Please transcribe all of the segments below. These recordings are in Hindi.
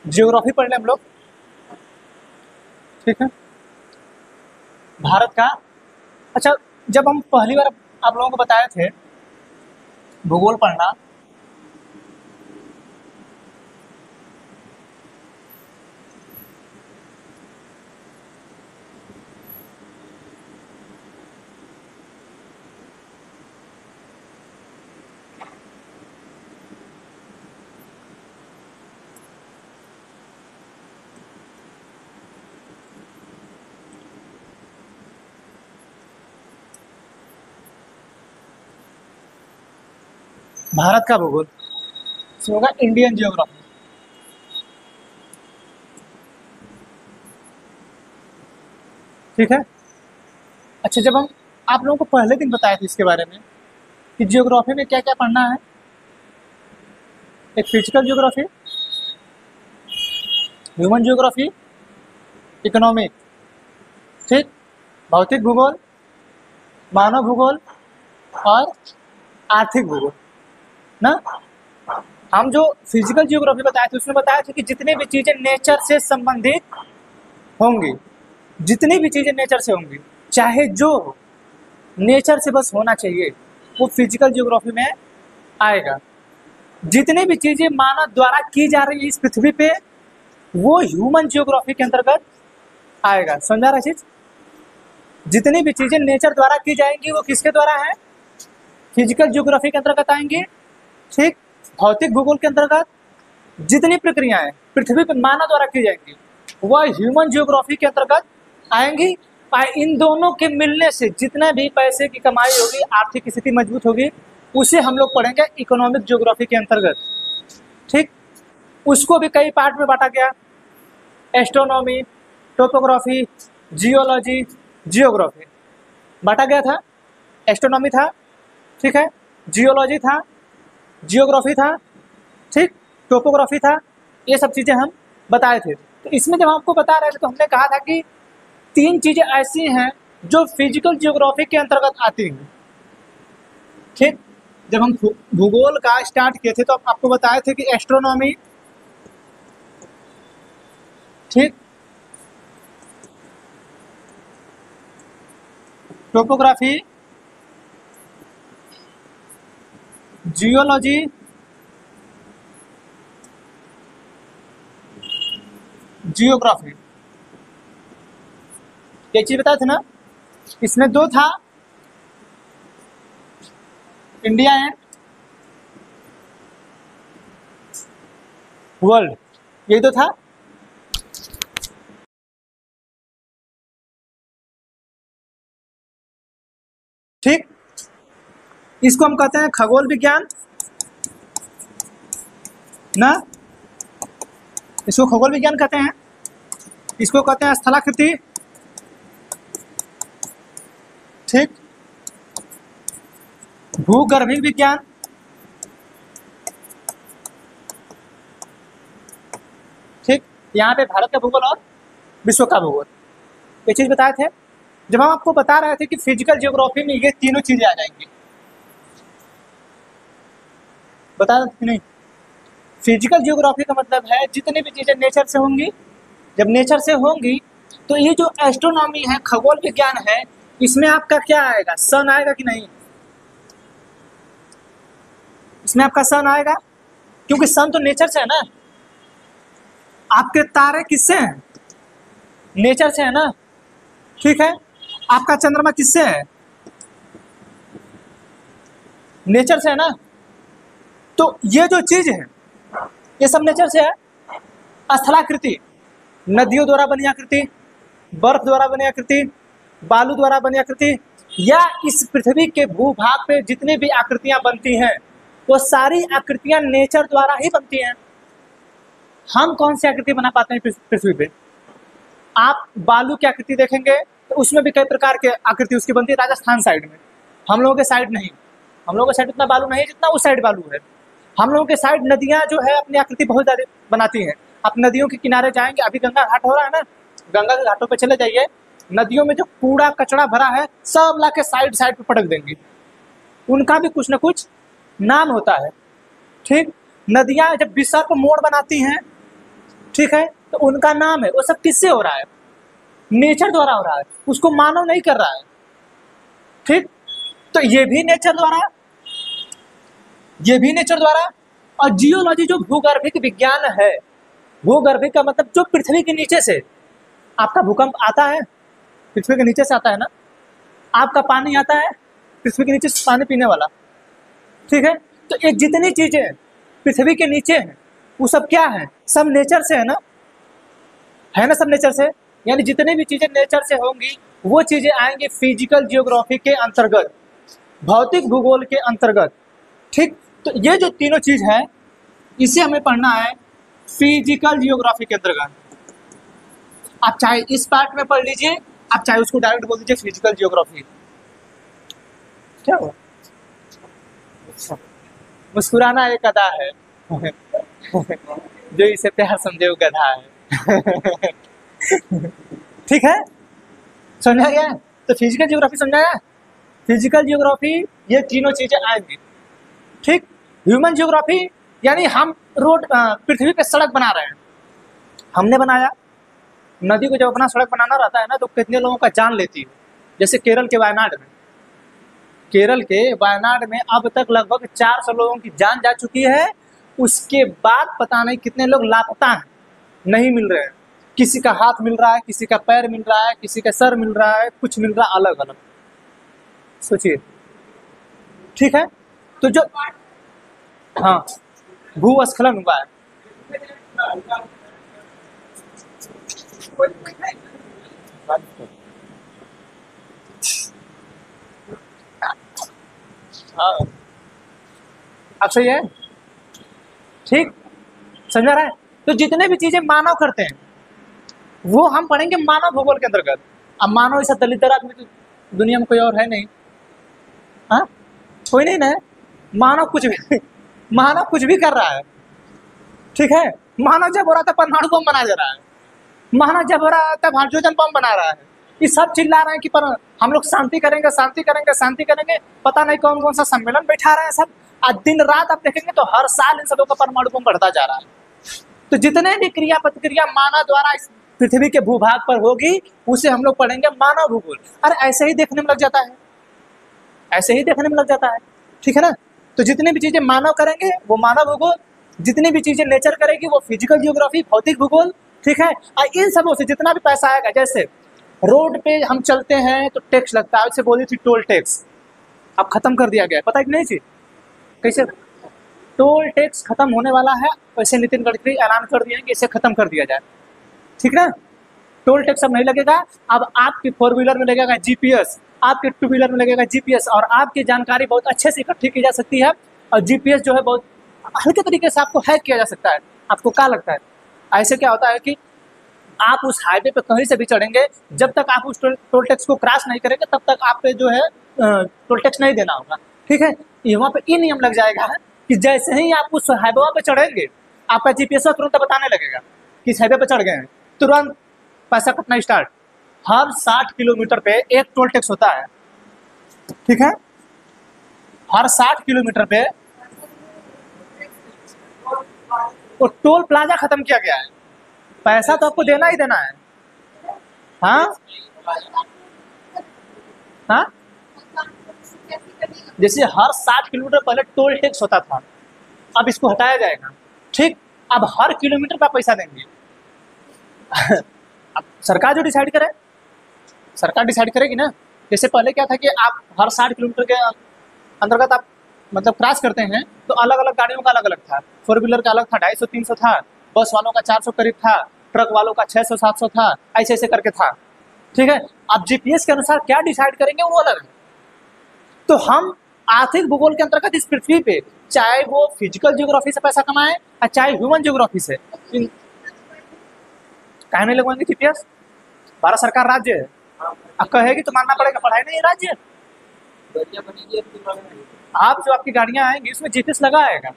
जियोग्राफी पढ़ लें हम लोग, ठीक है। भारत का, अच्छा, जब हम पहली बार आप लोगों को बताए थे भूगोल पढ़ना, भारत का भूगोल इसमें होगा इंडियन जियोग्राफी, ठीक है। अच्छा, जब हम आप लोगों को पहले दिन बताए थे इसके बारे में कि जियोग्राफी में क्या क्या पढ़ना है, एक physical geography, human geography, economic, ठीक, भौतिक भूगोल, मानव भूगोल और आर्थिक भूगोल ना। हम जो फिजिकल जियोग्राफी बताए थे उसमें बताया था कि जितनी भी चीज़ें नेचर से संबंधित होंगी, जितनी भी चीज़ें नेचर से होंगी, चाहे जो नेचर से बस होना चाहिए, वो फिजिकल जियोग्राफी में आएगा। जितनी भी चीज़ें मानव द्वारा की जा रही है इस पृथ्वी पे, वो ह्यूमन जियोग्राफी के अंतर्गत आएगा। समझा रहा चीज? जितनी भी चीजें नेचर द्वारा की जाएंगी वो किसके द्वारा है? फिजिकल जियोग्राफी के अंतर्गत आएंगी, ठीक। भौतिक भूगोल के अंतर्गत जितनी प्रक्रियाएं पृथ्वी पर मानव द्वारा की जाएंगी वह ह्यूमन जियोग्राफी के अंतर्गत आएंगी। इन दोनों के मिलने से जितना भी पैसे की कमाई होगी, आर्थिक स्थिति मजबूत होगी, उसे हम लोग पढ़ेंगे इकोनॉमिक जियोग्राफी के अंतर्गत, ठीक। उसको भी कई पार्ट में बांटा गया, एस्ट्रोनॉमी, टोपोग्राफी, जियोलॉजी, जियोग्राफी बांटा गया था। एस्ट्रोनॉमी था, ठीक है, जियोलॉजी था, जियोग्राफी था, ठीक, टोपोग्राफी था, ये सब चीज़ें हम बताए थे। तो इसमें जब आपको बता रहे थे तो हमने कहा था कि 3 चीज़ें ऐसी हैं जो फिजिकल जियोग्राफी के अंतर्गत आती हैं, ठीक। जब हम भूगोल का स्टार्ट किए थे तो आपको बताए थे कि एस्ट्रोनॉमी, ठीक, टोपोग्राफी, जियोलॉजी, जियोग्राफी, ये चीज बताए थे ना। इसमें 2 था, इंडिया एंड वर्ल्ड, यही तो था, ठीक। इसको हम कहते हैं खगोल विज्ञान ना, इसको खगोल विज्ञान कहते हैं। इसको कहते हैं स्थलाकृति, ठीक, भूगर्भिक विज्ञान, ठीक। यहाँ पे भारत का भूगोल और विश्व का भूगोल, ये चीज बताए थे। जब हम आपको बता रहे थे कि फिजिकल जियोग्राफी में ये तीनों चीजें आ जाएंगी, बता रहे थे कि नहीं? फिजिकल जियोग्राफी का मतलब है जितनी भी चीजें नेचर से होंगी, जब नेचर से होंगी तो ये जो एस्ट्रोनॉमी है, खगोल विज्ञान है, इसमें आपका क्या आएगा? सन आएगा कि नहीं? इसमें आपका सन आएगा, क्योंकि सन तो नेचर से है ना। आपके तारे किससे हैं? नेचर से है ना, ठीक है। आपका चंद्रमा किससे है? नेचर से है ना। तो ये जो चीज है ये सब नेचर से है। स्थलाकृति, नदियों द्वारा बनी आकृति, बर्फ द्वारा बनी आकृति, बालू द्वारा बनी आकृति, या इस पृथ्वी के भूभाग पे जितनी भी आकृतियां बनती हैं वो सारी आकृतियां नेचर द्वारा ही बनती हैं। हम कौन सी आकृति बना पाते हैं पृथ्वी पे? आप बालू की आकृति देखेंगे तो उसमें भी कई प्रकार के आकृति उसकी बनती है, राजस्थान साइड में। हम लोगों के साइड नहीं, हम लोगों के साइड उतना बालू नहीं जितना उस साइड बालू है। हम लोगों के साइड नदियां जो है अपनी आकृति बहुत ज़्यादा बनाती हैं। आप नदियों के किनारे जाएंगे, अभी गंगा घाट हो रहा है ना, गंगा के घाटों पे चले जाइए, नदियों में जो कूड़ा कचरा भरा है सब ला के साइड साइड पे पटक देंगे। उनका भी कुछ न कुछ नाम होता है, ठीक। नदियां जब विसर्प मोड़ बनाती हैं ठीक है, तो उनका नाम है, वो सब किससे हो रहा है? नेचर द्वारा हो रहा है, उसको मानव नहीं कर रहा है। ठीक, तो ये भी नेचर द्वारा, ये भी नेचर द्वारा। और जियोलॉजी जो भूगर्भिक विज्ञान है, भूगर्भिक का मतलब जो पृथ्वी के नीचे से आपका भूकंप आता है, पृथ्वी के नीचे से आता है ना, आपका पानी आता है पृथ्वी के नीचे से, पानी पीने वाला। ठीक है, तो ये जितनी चीजें पृथ्वी के नीचे हैं वो सब क्या है? सब नेचर से है ना, सब नेचर से। यानी जितनी भी चीजें नेचर से होंगी वो चीजें आएंगी फिजिकल जियोग्राफी के अंतर्गत, भौतिक भूगोल के अंतर्गत। ठीक, तो ये जो तीनों चीज है इसे हमें पढ़ना है फिजिकल जियोग्राफी के अंतर्गत। आप चाहे इस पार्ट में पढ़ लीजिए, आप चाहे उसको डायरेक्ट बोल दीजिए फिजिकल जियोग्राफी। क्या हुआ? मुस्कुराना एक अदा है जो इसे प्यार समझे वो गधा है ठीक है, समझा गया? तो फिजिकल जियोग्राफी समझाया। फिजिकल जियोग्राफी ये तीनों चीजें आएंगी। ठीक, ह्यूमन जियोग्राफी यानी हम रोड पृथ्वी पे सड़क बना रहे हैं, हमने बनाया। नदी को जब अपना सड़क बनाना रहता है ना तो कितने लोगों का जान लेती है। जैसे केरल के वायनाड में, केरल के वायनाड में अब तक लगभग 400 लोगों की जान जा चुकी है। उसके बाद पता नहीं कितने लोग लापता हैं, नहीं मिल रहे हैं। किसी का हाथ मिल रहा है, किसी का पैर मिल रहा है, किसी का सर मिल रहा है, कुछ मिल रहा है अलग अलग। सोचिए, ठीक है। तो जो हाँ भूस्खलन हुआ है, हाँ अब सही है, ठीक, समझा रहा है? तो जितने भी चीजें मानव करते हैं वो हम पढ़ेंगे मानव भूगोल के अंतर्गत। अब मानव ऐसा दलित आदमी तो दुनिया में कोई और है नहीं, हाँ कोई नहीं ना है। मानव कुछ भी कर रहा है। ठीक है, मानव जब हो रहा था परमाणु बम बना जा रहा है, मानव जब हो रहा था हाइड्रोजन बम बना रहा है। ये सब चिल्ला रहे हैं कि पर हम लोग शांति करेंगे, शांति करेंगे, शांति करेंगे। पता नहीं कौन कौन सा सम्मेलन बैठा रहे हैं सब। आज दिन रात आप देखेंगे तो हर साल इन सबों का परमाणु बम बढ़ता जा रहा है। तो जितने भी क्रिया प्रतिक्रिया मानव द्वारा इस पृथ्वी के भूभाग पर होगी उसे हम लोग पढ़ेंगे मानव भूगोल। अरे ऐसे ही देखने में लग जाता है, ऐसे ही देखने में लग जाता है। ठीक है ना? तो जितनी भी चीजें मानव करेंगे वो मानव भूगोल, जितनी भी चीजें नेचर करेगी वो फिजिकल जियोग्राफी, भौतिक भूगोल। ठीक है, और इन सबों से जितना भी पैसा आएगा, जैसे रोड पे हम चलते हैं तो टैक्स लगता है, उससे बोली थी टोल टैक्स, अब खत्म कर दिया गया है, पता है कि नहीं? कैसे टोल टैक्स खत्म होने वाला है, वैसे नितिन गडकरी ऐलान कर दिए हैं कि इसे खत्म कर दिया जाए। ठीक ना? टोल टैक्स अब नहीं लगेगा। अब आपकी 4 व्हीलर में लगेगा जीपीएस, आपके 2 व्हीलर में लगेगा जीपीएस, और आपकी जानकारी बहुत अच्छे से इकट्ठी की जा सकती है। और जीपीएस जो है बहुत हल्के तरीके से आपको हैक किया जा सकता है। आपको क्या लगता है? ऐसे क्या होता है कि आप उस हाईवे पे कहीं से भी चढ़ेंगे, जब तक आप उस टोल टैक्स को क्रॉस नहीं करेंगे तब तक आप पे जो है टोल टैक्स नहीं देना होगा। ठीक है, ये वहाँ पे ये नियम लग जाएगा कि जैसे ही आप उस हाईवे पे चढ़ेंगे आपका जीपीएस तुरंत बताने लगेगा कि इस हाईवे पे चढ़ गए हैं, तुरंत पैसा कटना स्टार्ट। हर 60 किलोमीटर पे एक टोल टैक्स होता है। ठीक है, हर 60 किलोमीटर पे वो टोल प्लाजा खत्म किया गया है। पैसा तो आपको देना ही देना है। हाँ हाँ, जैसे हर 60 किलोमीटर पहले टोल टैक्स होता था, अब इसको हटाया जाएगा। ठीक, अब हर किलोमीटर का पैसा देंगे अब सरकार जो डिसाइड करे, सरकार डिसाइड करेगी ना। जैसे पहले क्या था कि आप हर 60 किलोमीटर के अंतर्गत आप मतलब क्रॉस करते हैं तो अलग अलग गाड़ियों का अलग अलग था। 4 व्हीलर का अलग था, 250-300 था, बस वालों का 400 करीब था, ट्रक वालों का 600-700 था, ऐसे ऐसे करके था। ठीक है, अब जीपीएस के अनुसार क्या डिसाइड करेंगे वो अलग है। तो हम आर्थिक भूगोल के अंतर्गत इस पृथ्वी पे चाहे वो फिजिकल जियोग्राफी से पैसा कमाए और चाहे ह्यूमन जियोग्राफी से, काहे नहीं लगवाएंगे जीपीएस? भारत सरकार राज्य है, अब कहेगी तो मानना पड़ेगा, पढ़ाई नहीं राज्य। आप जो आपकी गाड़ियां आएंगी उसमें जीपीएस लगा आएगा।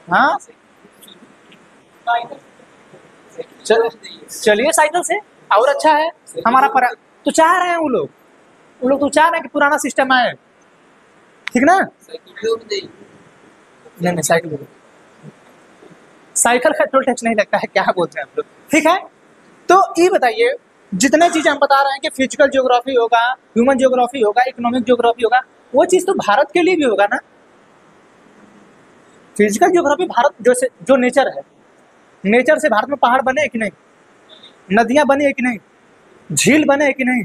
हाँ चलिए साइकिल से और अच्छा है हमारा पर। तो चाह रहे हैं वो लोग तो चाह रहे हैं कि पुराना सिस्टम आए। ठीक ना? नहीं साइकिल साइकिल का टोल टैक्स नहीं लगता है, क्या बोलते हैं आप लोग, ठीक है। तो ये बताइए, जितने चीज़ हम बता रहे हैं कि फिजिकल ज्योग्राफी होगा, ह्यूमन ज्योग्राफी होगा, इकोनॉमिक ज्योग्राफी होगा, वो चीज़ तो भारत के लिए भी होगा ना। फिजिकल ज्योग्राफी भारत जो नेचर है, नेचर से भारत में पहाड़ बने हैं कि नहीं, नदियाँ बनी है कि नहीं, झील बने हैं कि नहीं,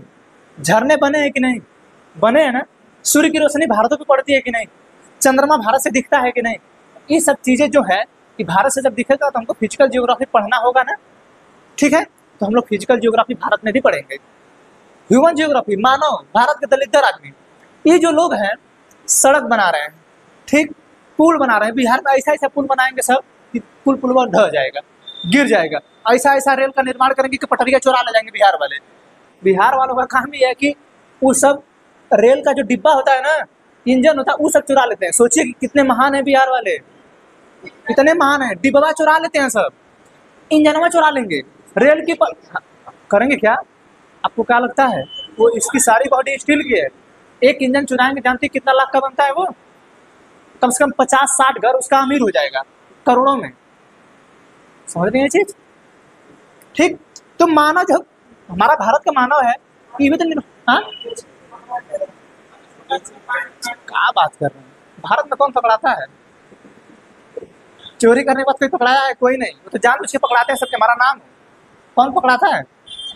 झरने बने हैं कि नहीं, बने हैं ना। सूर्य की रोशनी भारत पे पड़ती है कि नहीं, चंद्रमा भारत से दिखता है कि नहीं। ये सब चीज़ें जो है कि भारत से जब दिखेगा तो हमको फिजिकल ज्योग्राफी पढ़ना होगा ना, ठीक है। तो हम लोग फिजिकल ज्योग्राफी भारत में भी पढ़ेंगे। ह्यूमन ज्योग्राफी, मानव, भारत के दलितर आदमी, ये जो लोग हैं सड़क बना रहे हैं, ठीक, पुल बना रहे हैं। बिहार में ऐसा ऐसा पुल बनाएंगे सब कि पुल ढह जाएगा, गिर जाएगा। ऐसा ऐसा रेल का निर्माण करेंगे कि पटरिया चुरा ले जाएंगे बिहार वाले। बिहार वालों का काम ये है कि वो सब रेल का जो डिब्बा होता है ना, इंजन होता है, वो सब चुरा लेते हैं। सोचिए कि कितने महान है बिहार वाले, कितने महान है। डिब्बा चुरा लेते हैं सब, इंजनवा चुरा लेंगे, रेल की करेंगे क्या? आपको क्या लगता है? वो इसकी सारी बॉडी स्टील की है, एक इंजन चुराएंगे, जानते कितना लाख का बनता है वो? कम से कम 50-60 घर उसका अमीर हो जाएगा, करोड़ों में। समझ रहे हैं चीज, ठीक। तो मानव, जो हमारा भारत का मानव है, ये भी तो, हाँ क्या बात कर रहे हैं, भारत में कौन पकड़ाता है? चोरी करने के बाद कोई पकड़ाया है? कोई नहीं। वो तो जानबूझ के पकड़ाते हैं सबके, हमारा नाम है। कौन पकड़ाता है?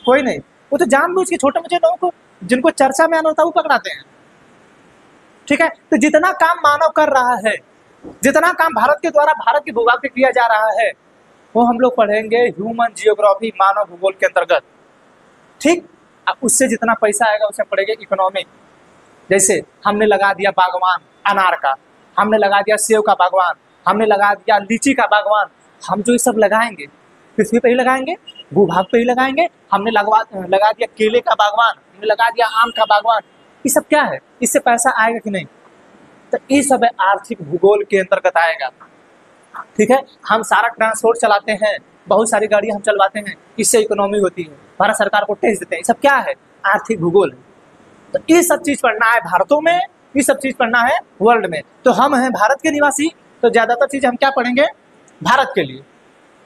कोई नहीं। वो तो जानबूझ के छोटे मोटे लोगों को, जिनको चर्चा में आना होता है, वो पकड़ाते हैं, ठीक है। तो जितना काम मानव कर रहा है, जितना काम भारत के द्वारा भारत के भूभाग पे किया जा रहा है, वो हम लोग पढ़ेंगे ह्यूमन जियोग्राफी, मानव भूगोल के अंतर्गत, ठीक। अब उससे जितना पैसा आएगा उसे पढ़ेंगे इकोनॉमिक। जैसे हमने लगा दिया बागवान अनार का, हमने लगा दिया सेब का बागवान, हमने लगा दिया लीची का बागवान। हम जो ये सब लगाएंगे पृथ्वी पे ही लगाएंगे, भूभाग पे ही लगाएंगे। हमने लगा दिया केले का बागवान, हमने लगा दिया आम का बागवान। ये सब क्या है? इससे पैसा आएगा कि नहीं? तो ये सब आर्थिक भूगोल के अंतर्गत आएगा, ठीक है। हम सारा ट्रांसपोर्ट चलाते हैं, बहुत सारी गाड़ियां हम चलवाते हैं, इससे इकोनॉमी होती है, भारत सरकार को टैक्स देते हैं। ये सब क्या है? आर्थिक भूगोल है। तो ये सब चीज पढ़ना है भारतों में, ये सब चीज पढ़ना है वर्ल्ड में। तो हम हैं भारत के निवासी, तो ज्यादातर चीजें हम क्या पढ़ेंगे? भारत के लिए,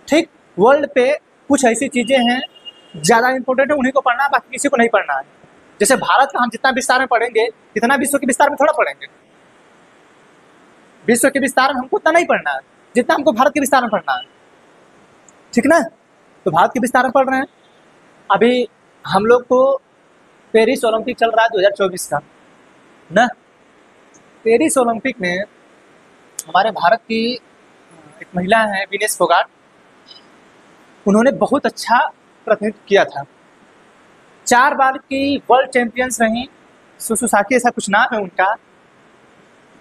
ठीक। वर्ल्ड पे कुछ ऐसी चीजें हैं ज्यादा इंपॉर्टेंट है, उन्हीं को पढ़ना है, बाकी किसी को नहीं पढ़ना है। जैसे भारत का हम जितना विस्तार में पढ़ेंगे, इतना विश्व के विस्तार में थोड़ा पढ़ेंगे। विश्व के विस्तार में हमको उतना नहीं पढ़ना है जितना हमको भारत के विस्तार में पढ़ना है, ठीक ना। तो भारत के विस्तार में पढ़ रहे हैं। अभी हम लोग को पेरिस ओलंपिक चल रहा है 2024 का ना। पेरिस ओलंपिक में हमारे भारत की एक महिला है विनेश फोगाट, उन्होंने बहुत अच्छा प्रतिनिधित्व किया था। 4 बार की वर्ल्ड चैंपियंस रही, सुसुसाकी ऐसा कुछ नाम है उनका।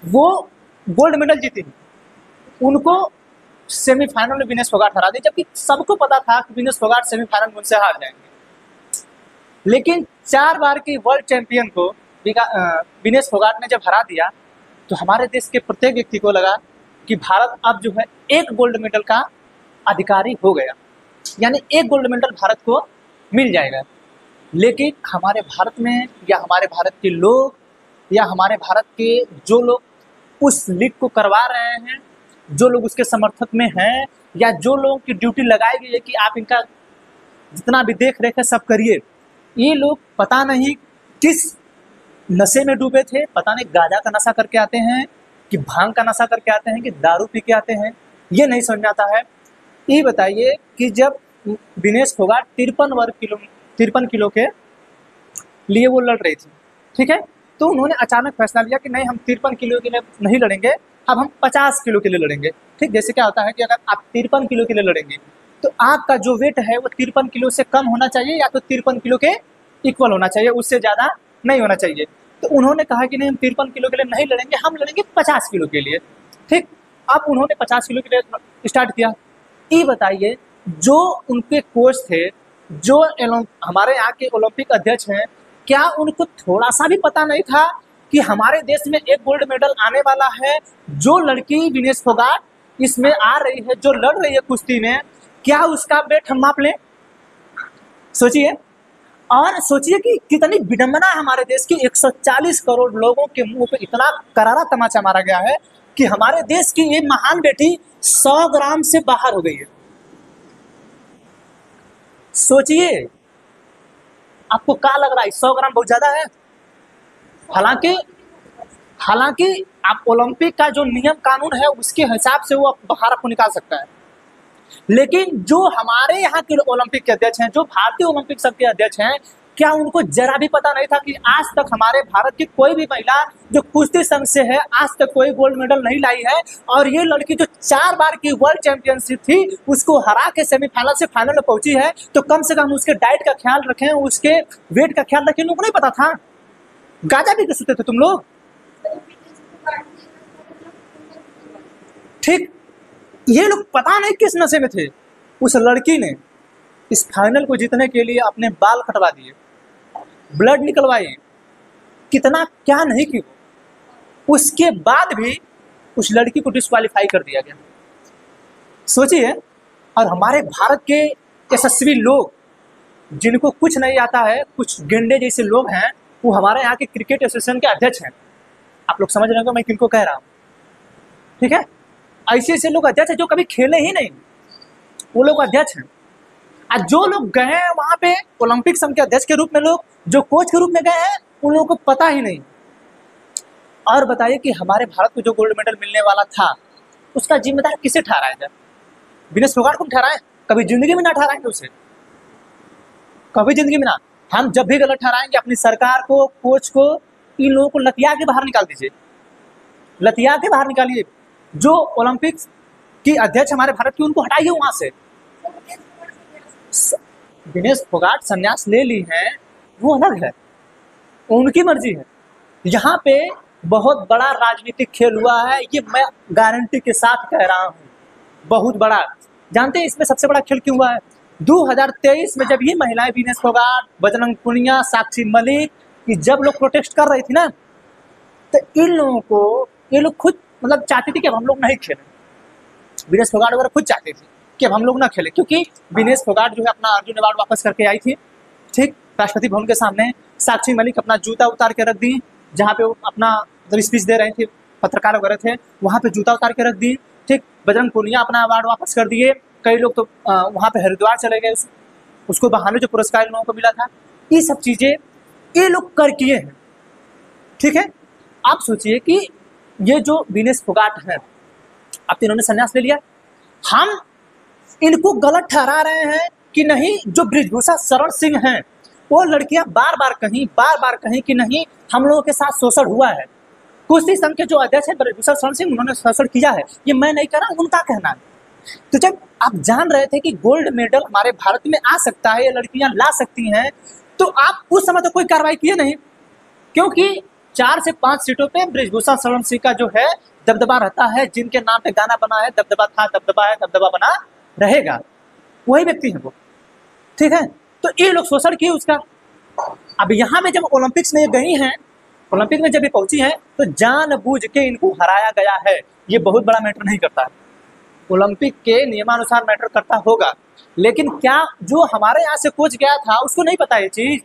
वो गोल्ड मेडल जीती, उनको सेमीफाइनल में विनेश फोगाट हरा दी, जबकि सबको पता था कि विनेश फोगाट सेमीफाइनल में उनसे हार जाएंगे। लेकिन 4 बार की वर्ल्ड चैंपियन को विनेश फोगाट ने जब हरा दिया, तो हमारे देश के प्रत्येक व्यक्ति को लगा कि भारत अब जो है एक गोल्ड मेडल का अधिकारी हो गया, यानी एक गोल्ड मेडल भारत को मिल जाएगा। लेकिन हमारे भारत में, या हमारे भारत के लोग, या हमारे भारत के जो लोग उस लीग को करवा रहे हैं, जो लोग उसके समर्थक में हैं, या जो लोगों की ड्यूटी लगाई गई है कि आप इनका जितना भी देख रेख है सब करिए, ये लोग पता नहीं किस नशे में डूबे थे। पता नहीं गांजा का नशा करके आते हैं कि भांग का नशा करके आते हैं कि दारू पी के आते हैं, ये नहीं समझ में आता है। ये बताइए कि जब विनेश फोगाट 53 किलो के लिए वो लड़ रही थी, ठीक है, तो उन्होंने अचानक फैसला लिया कि नहीं, हम 53 किलो के लिए नहीं लड़ेंगे, अब हम 50 किलो के लिए लड़ेंगे, ठीक। जैसे क्या होता है कि अगर आप 53 किलो के लिए लड़ेंगे तो आपका जो वेट है वो 53 किलो से कम होना चाहिए, या तो 53 किलो के इक्वल होना चाहिए, उससे ज़्यादा नहीं होना चाहिए। तो उन्होंने कहा कि नहीं, हम 53 किलो के लिए नहीं लड़ेंगे, हम लड़ेंगे 50 किलो के लिए, ठीक। अब उन्होंने 50 किलो के लिए स्टार्ट किया। ये बताइए, जो उनके कोच थे, जो हमारे यहाँ के ओलंपिक अध्यक्ष हैं, क्या उनको थोड़ा सा भी पता नहीं था कि हमारे देश में एक गोल्ड मेडल आने वाला है? जो लड़की विनेश फोगाट इसमें आ रही है, जो लड़ रही है कुश्ती में, क्या उसका वेट हम माप लें? सोचिए। और सोचिए कि कितनी विडंबना है हमारे देश की। 140 करोड़ लोगों के मुंह पे इतना करारा तमाचा मारा गया है कि हमारे देश की ये महान बेटी 100 ग्राम से बाहर हो गई है। सोचिए, आपको क्या लग रहा है 100 ग्राम बहुत ज्यादा है? हालांकि आप ओलंपिक का जो नियम कानून है उसके हिसाब से वो बाहर आपको निकाल सकता है, लेकिन जो हमारे यहाँ के ओलंपिक के अध्यक्ष हैं, जो भारतीय ओलंपिक संघ के अध्यक्ष हैं, क्या उनको जरा भी पता नहीं था कि आज तक हमारे भारत की कोई भी महिला जो कुश्ती संघ से है आज तक कोई गोल्ड मेडल नहीं लाई है? और ये लड़की जो 4 बार की वर्ल्ड चैंपियनशिप थी उसको हरा के सेमीफाइनल से फाइनल में पहुंची है, तो कम से कम उसके डाइट का ख्याल रखें, उसके वेट का ख्याल रखें। लोगों को नहीं पता था? गाजा भी सुनते थे तुम लोग? ठीक, ये लोग पता नहीं किस नशे में थे। उस लड़की ने इस फाइनल को जीतने के लिए अपने बाल कटवा दिए, ब्लड निकलवाए, कितना क्या नहीं की। उसके बाद भी उस लड़की को डिस्क्वालीफाई कर दिया गया। सोचिए, और हमारे भारत के यशस्वी लोग जिनको कुछ नहीं आता है, कुछ गेंडे जैसे लोग हैं, वो हमारे यहाँ के क्रिकेट एसोसिएशन के अध्यक्ष हैं। आप लोग समझ रहे हो मैं किनको कह रहा हूँ? ठीक है, ऐसे ऐसे लोग अध्यक्ष हैं जो कभी खेले ही नहीं, वो लोग अध्यक्ष हैं। आज जो लोग गए हैं वहां पे ओलंपिक संघ के अध्यक्ष के रूप में, लोग जो कोच के रूप में गए हैं, उन लोगों को पता ही नहीं। और बताइए कि हमारे भारत को जो गोल्ड मेडल मिलने वाला था उसका जिम्मेदार किसे ठहराया जाए? विनेश फोगाट को ठहराएं? कभी जिंदगी में ना ठहराएंगे उसे, कभी जिंदगी में ना। हम जब भी गलत ठहराएंगे अपनी सरकार को, कोच को, इन लोगों को लतिया के बाहर निकाल दीजिए, लतिया के बाहर निकालिए। जो ओलंपिक की अध्यक्ष हमारे भारत की, उनको हटाइए वहां से। विनेश फोगाट संन्यास ले ली है, वो अलग है, उनकी मर्जी है। यहाँ पे बहुत बड़ा राजनीतिक खेल हुआ है, ये मैं गारंटी के साथ कह रहा हूँ, बहुत बड़ा। जानते हैं इसमें सबसे बड़ा खेल क्यों हुआ है? 2023 में जब ये महिलाएं विनेश फोगाट, बजरंग पुनिया, साक्षी मलिक, कि जब लोग प्रोटेस्ट कर रही थी ना, तो इन लोगों को, ये लोग खुद मतलब चाहती थी कि अब हम लोग नहीं खेलें। विनेश फोगाट वगैरह खुद चाहती थी कि अब हम लोग ना खेले, क्योंकि विनेश फोगाट जो है अपना अर्जुन अवार्ड वापस करके आई थी, ठीक, राष्ट्रपति भवन के सामने। साक्षी मलिक अपना जूता उतार के रख दी, जहाँ पे वो अपना स्पीच दे रहे थे, पत्रकार वगैरह थे, वहाँ पे जूता उतार के रख दी, ठीक। बजरंग पुनिया अपना अवार्ड वापस कर दिए। कई लोग तो वहाँ पे हरिद्वार चले गए, उसको बहाने जो पुरस्कार इन लोगों को मिला था। ये सब चीजें ये लोग कर किए हैं, ठीक है। आप सोचिए कि ये जो विनेश फोगाट है, अब इन्होंने संन्यास ले लिया, हम इनको गलत ठहरा रहे हैं कि नहीं। जो बृजभूषा शरण सिंह हैं, वो लड़कियां बार बार कहीं कि नहीं हम लोगों के साथ शोषण हुआ है। कुश्ती संघ के जो अध्यक्ष है बृजभूषा शरण सिंह, उन्होंने शोषण किया है, ये मैं नहीं कह रहा, उनका कहना है। तो जब आप जान रहे थे कि गोल्ड मेडल हमारे भारत में आ सकता है, ये लड़कियां ला सकती हैं, तो आप उस समय तो कोई कार्रवाई किए नहीं, क्योंकि 4 से 5 सीटों पे बृजभूषा शरण सिंह का जो है दबदबा रहता है। जिनके नाम पे गाना बना है, दबदबा था, दबदबा है, दबदबा बना रहेगा, वही व्यक्ति है वो, ठीक है। तो ये लोग शोषण किए उसका। अब यहाँ में जब ओलंपिक्स में ये गई हैं, ओलंपिक में जब ये पहुंची हैं, तो जानबूझ के इनको हराया गया है। ये बहुत बड़ा मैटर नहीं करता है, ओलंपिक के नियमानुसार मैटर करता होगा, लेकिन क्या जो हमारे यहाँ से कोच गया था उसको नहीं पता ये चीज?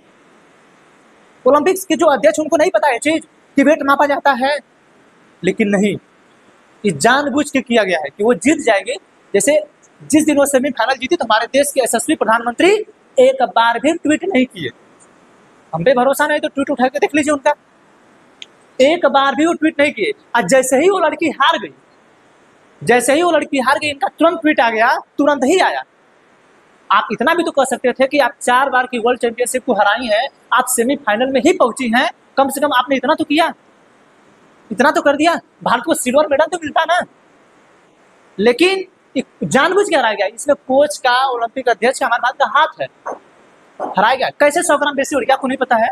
ओलंपिक्स के जो अध्यक्ष उनको नहीं पता ये चीज कि वेट मापा जाता है? लेकिन नहीं, ये जानबूझ के किया गया है कि वो जीत जाएंगे। जैसे जिस दिन वो सेमीफाइनल जीती तो हमारे देश के यशस्वी प्रधानमंत्री एक बार भी ट्वीट नहीं किए। हम पे भरोसा नहीं तो ट्वीट उठा के देख लीजिए उनका, एक बार भी वो ट्वीट नहीं किए। और जैसे ही वो लड़की हार गई, इनका तुरंत ट्वीट आ गया, तुरंत ही आया। आप इतना भी तो कह सकते थे कि आप 4 बार की वर्ल्ड चैंपियनशिप को हराई हैं, आप सेमीफाइनल में ही पहुंची हैं, कम से कम आपने इतना तो किया, इतना तो कर दिया, भारत को सिल्वर मेडल तो मिलता ना। लेकिन जानबूझ के हराया गया। इसमें कोच का, ओलंपिक अध्यक्ष का, हमारे भारत का हाथ है, हराया गया। कैसे 100 ग्राम बेसी हो रही है आपको नहीं पता है?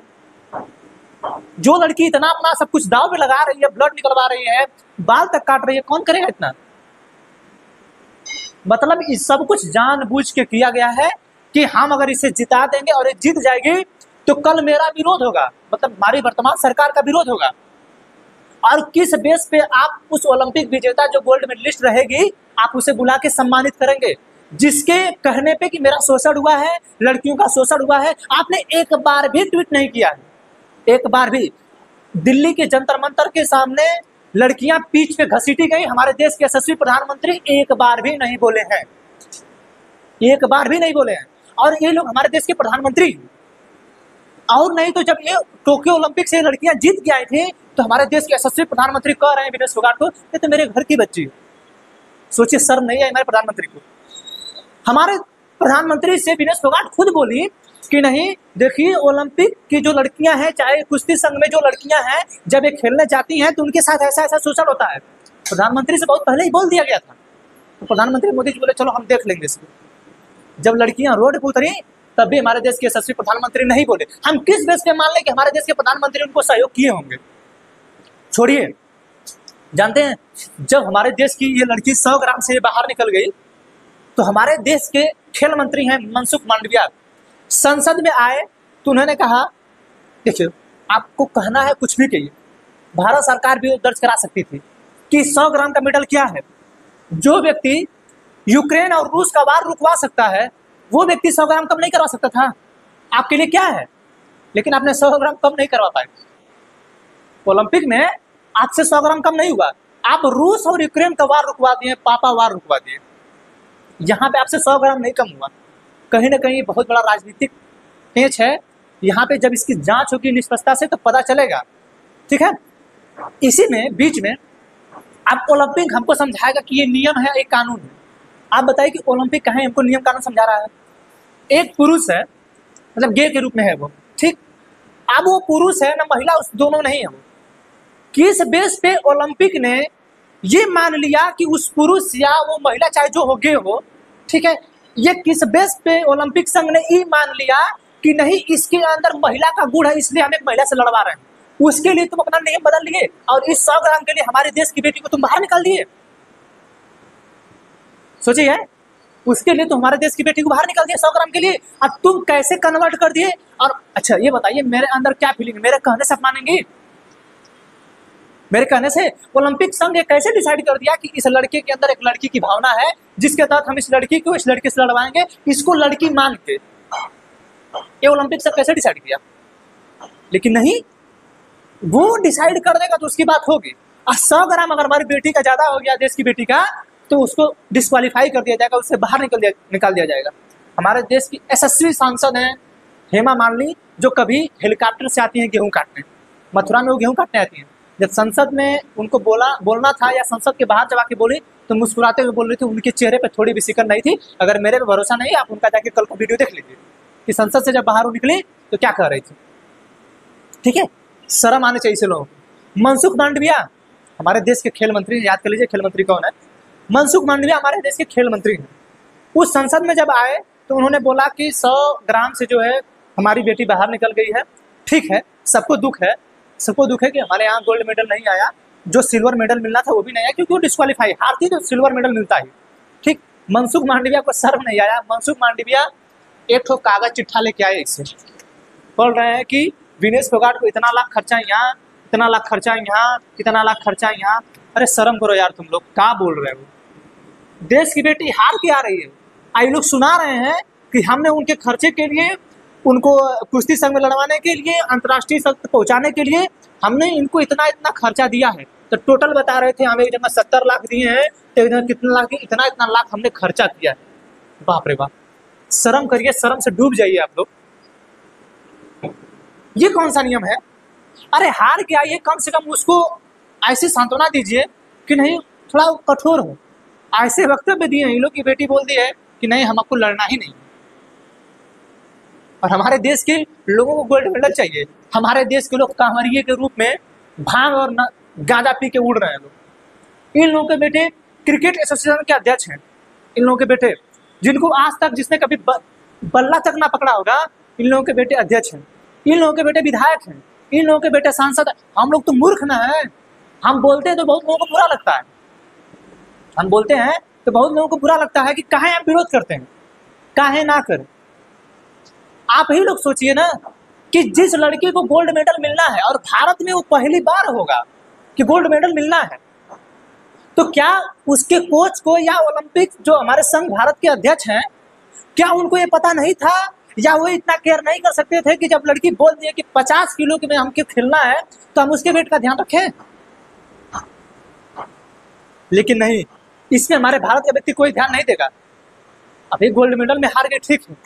जो लड़की इतना अपना सब कुछ दाव पे लगा रही है, ब्लड निकलवा रही है, बाल तक काट रही है, कौन करेगा इतना? मतलब इस सब कुछ जानबूझ के किया गया है कि हम अगर इसे जिता देंगे और ये जीत जाएगी तो कल मेरा विरोध होगा, मतलब हमारी वर्तमान सरकार का विरोध होगा। और किस बेस पे आप उस ओलंपिक विजेता जो गोल्ड मेडलिस्ट रहेगी, आप उसे बुला के सम्मानित करेंगे? जिसके कहने पे कि मेरा शोषण हुआ है, लड़कियों का शोषण हुआ है, आपने एक बार भी ट्वीट नहीं किया है, एक बार भी। दिल्ली के जंतर मंतर के सामने लड़कियां पीठ पे घसीटी गई, हमारे देश के यशस्वी प्रधानमंत्री एक बार भी नहीं बोले हैं, एक बार भी नहीं बोले हैं। और ये लोग हमारे देश के प्रधानमंत्री, और नहीं तो जब ये टोक्यो ओलंपिक से लड़कियां जीत के आए थे तो हमारे देश के यशस्वी प्रधानमंत्री कह रहे हैं विनेश फोगाट को, ये तो मेरे घर की बच्ची है। सोचिए, शर्म नहीं है हमारे प्रधानमंत्री को। हमारे प्रधानमंत्री से विनेश फोगाट खुद बोली कि नहीं देखिए, ओलंपिक की जो लड़कियां हैं, चाहे कुश्ती संघ में जो लड़कियां हैं, जब ये खेलने जाती हैं तो उनके साथ ऐसा ऐसा शोषण होता है। प्रधानमंत्री से बहुत पहले ही बोल दिया गया था। तो प्रधानमंत्री मोदी जी बोले चलो हम देख लेंगे इसको। जब लड़कियां रोड पर उतरी तब भी हमारे देश के यशस्वी प्रधानमंत्री नहीं बोले। हम किस बेस पे मान लें कि हमारे देश के प्रधानमंत्री उनको सहयोग किए होंगे? छोड़िए, जानते हैं जब हमारे देश की ये लड़की 100 ग्राम से बाहर निकल गई तो हमारे देश के खेल मंत्री हैं मनसुख मांडविया, संसद में आए तो उन्होंने कहा देखिए आपको कहना है कुछ भी कहिए, भारत सरकार भी दर्ज करा सकती थी कि 100 ग्राम का मेडल क्या है। जो व्यक्ति यूक्रेन और रूस का वार रुकवा सकता है वो व्यक्ति 100 ग्राम कम नहीं करवा सकता था? आपके लिए क्या है? लेकिन आपने 100 ग्राम कम नहीं करवा पाए। ओलंपिक में आपसे 100 ग्राम कम नहीं हुआ, आप रूस और यूक्रेन का वार रुकवा दिए, पापा वार रुकवा दिए। यहाँ पे आपसे 100 ग्राम नहीं कम हुआ। कहीं ना कहीं बहुत बड़ा राजनीतिक पेच है। यहाँ पे जब इसकी जांच होगी निष्पक्षता से तो पता चलेगा, ठीक है। इसी में बीच में आप ओलंपिक हमको समझाएगा कि ये नियम है, एक कानून है। आप बताइए कि ओलंपिक कहाँ हमको नियम कानून समझा रहा है? एक पुरुष है, मतलब गे के रूप में है वो, ठीक। अब वो पुरुष है ना महिला, उस दोनों नहीं है वो। किस बेस पे ओलंपिक ने ये मान लिया कि उस पुरुष या वो महिला चाहे जो हो गे हो, ठीक है, ये किस बेस पे ओलंपिक संघ ने ये मान लिया कि नहीं इसके अंदर महिला का गुण है इसलिए हम एक महिला से लड़वा रहे हैं? उसके लिए तुम अपना नियम बदल लिए और इस 100 ग्राम के लिए हमारे देश की बेटी को तुम बाहर निकाल दिए। सोचिए, उसके लिए तो हमारे देश की बेटी को बाहर निकाल दिया 100 ग्राम के लिए। अब तुम कैसे कन्वर्ट कर दिए? और अच्छा ये बताइए मेरे अंदर क्या फीलिंग है? मेरे कहने से आप मानेंगे? मेरे कहने से ओलंपिक संघ ये कैसे डिसाइड कर दिया कि इस लड़के के अंदर एक लड़की की भावना है जिसके तहत हम इस लड़की को इस लड़के से लड़वाएंगे, इसको लड़की मान के? ये ओलंपिक संघ कैसे डिसाइड किया? लेकिन नहीं, वो डिसाइड कर देगा तो उसकी बात होगी। 100 ग्राम अगर हमारी बेटी का ज्यादा हो गया देश की बेटी का तो उसको डिस्क्वालीफाई कर दिया जाएगा, उससे बाहर निकाल दिया जाएगा। हमारे देश की यशस्वी सांसद हैं हेमा मालिनी, जो कभी हेलीकॉप्टर से आती हैं गेहूं काटने। मथुरा में वो गेहूं काटने आती हैं। जब संसद में उनको बोलना था या संसद के बाहर जब आके बोली तो मुस्कुराते हुए बोल रही थी, उनके चेहरे पर थोड़ी भी शिकन नहीं थी। अगर मेरे पे भरोसा नहीं आप उनका जाके कल का वीडियो देख लीजिए कि संसद से जब बाहर वो निकली तो क्या कह रही थी, ठीक है। शर्म आने चाहिए लोगों को। मनसुख मांडविया हमारे देश के खेल मंत्री, याद कर लीजिए खेल मंत्री कौन है। मनसुख मांडविया हमारे देश के खेल मंत्री हैं। उस संसद में जब आए तो उन्होंने बोला कि 100 ग्राम से जो है हमारी बेटी बाहर निकल गई है, ठीक है, सबको दुख है, सबको दुख है कि हमारे यहाँ गोल्ड मेडल नहीं आया, जो सिल्वर मेडल मिलना था वो भी नहीं आया क्योंकि वो डिस्क्वालीफाई हारती तो सिल्वर मेडल मिलता ही, ठीक। मनसुख मांडविया को शर्म नहीं आया। मनसुख मांडविया एक ठो कागज चिट्ठा लेके आए, इससे बोल रहे हैं कि विनेश फोगाट को इतना लाख खर्चा यहाँ, इतना लाख खर्चा यहाँ, इतना लाख खर्चा यहाँ। अरे शर्म करो यार, तुम लोग क्या बोल रहे हो? देश की बेटी हार के आ रही है, आई लोग सुना रहे हैं कि हमने उनके खर्चे के लिए, उनको कुश्ती संघ में लड़वाने के लिए, अंतर्राष्ट्रीय तक पहुंचाने के लिए हमने इनको इतना इतना खर्चा दिया है। तो टोटल बता रहे थे हमें एक जगह 70 लाख दिए हैं तो इधर कितने लाख, इतना इतना लाख हमने खर्चा किया है। बाप रे बाप, शर्म करिए, शर्म से डूब जाइए आप लोग। ये कौन सा नियम है? अरे हार के आइए, कम से कम उसको ऐसी सांत्वना दीजिए कि नहीं थोड़ा कठोर हो। ऐसे वक्तव्य दिए हैं इन लोग की बेटी बोल दी है कि नहीं हम आपको लड़ना ही नहीं, और हमारे देश के लोगों को गोल्ड मेडल चाहिए। हमारे देश के लोग कांवरिये के रूप में भांग और गांजा पी के उड़ रहे हैं लोग। इन लोगों के बेटे क्रिकेट एसोसिएशन के अध्यक्ष हैं, इन लोगों के बेटे जिनको आज तक जिसने कभी बल्ला तक ना पकड़ा होगा, इन लोगों के बेटे अध्यक्ष हैं, इन लोगों के बेटे विधायक हैं, इन लोगों के बेटे सांसद हैं। हम लोग तो मूर्ख ना है, हम बोलते हैं तो बहुत लोगों को बुरा लगता है, हम बोलते हैं तो बहुत लोगों को बुरा लगता है कि काहे आप विरोध करते हैं, काहे ना करें। आप ही लोग सोचिए ना कि जिस लड़के को गोल्ड मेडल मिलना है और भारत में वो पहली बार होगा कि गोल्ड मेडल मिलना है, तो क्या उसके कोच को या ओलंपिक जो हमारे संघ भारत के अध्यक्ष हैं, क्या उनको ये पता नहीं था या वो इतना केयर नहीं कर सकते थे कि जब लड़की बोल दिए कि 50 किलो के में हमको खेलना है तो हम उसके वेट का ध्यान रखें? लेकिन नहीं, इसमें हमारे भारत का व्यक्ति कोई ध्यान नहीं देगा। अभी गोल्ड मेडल में हार गए, ठीक है,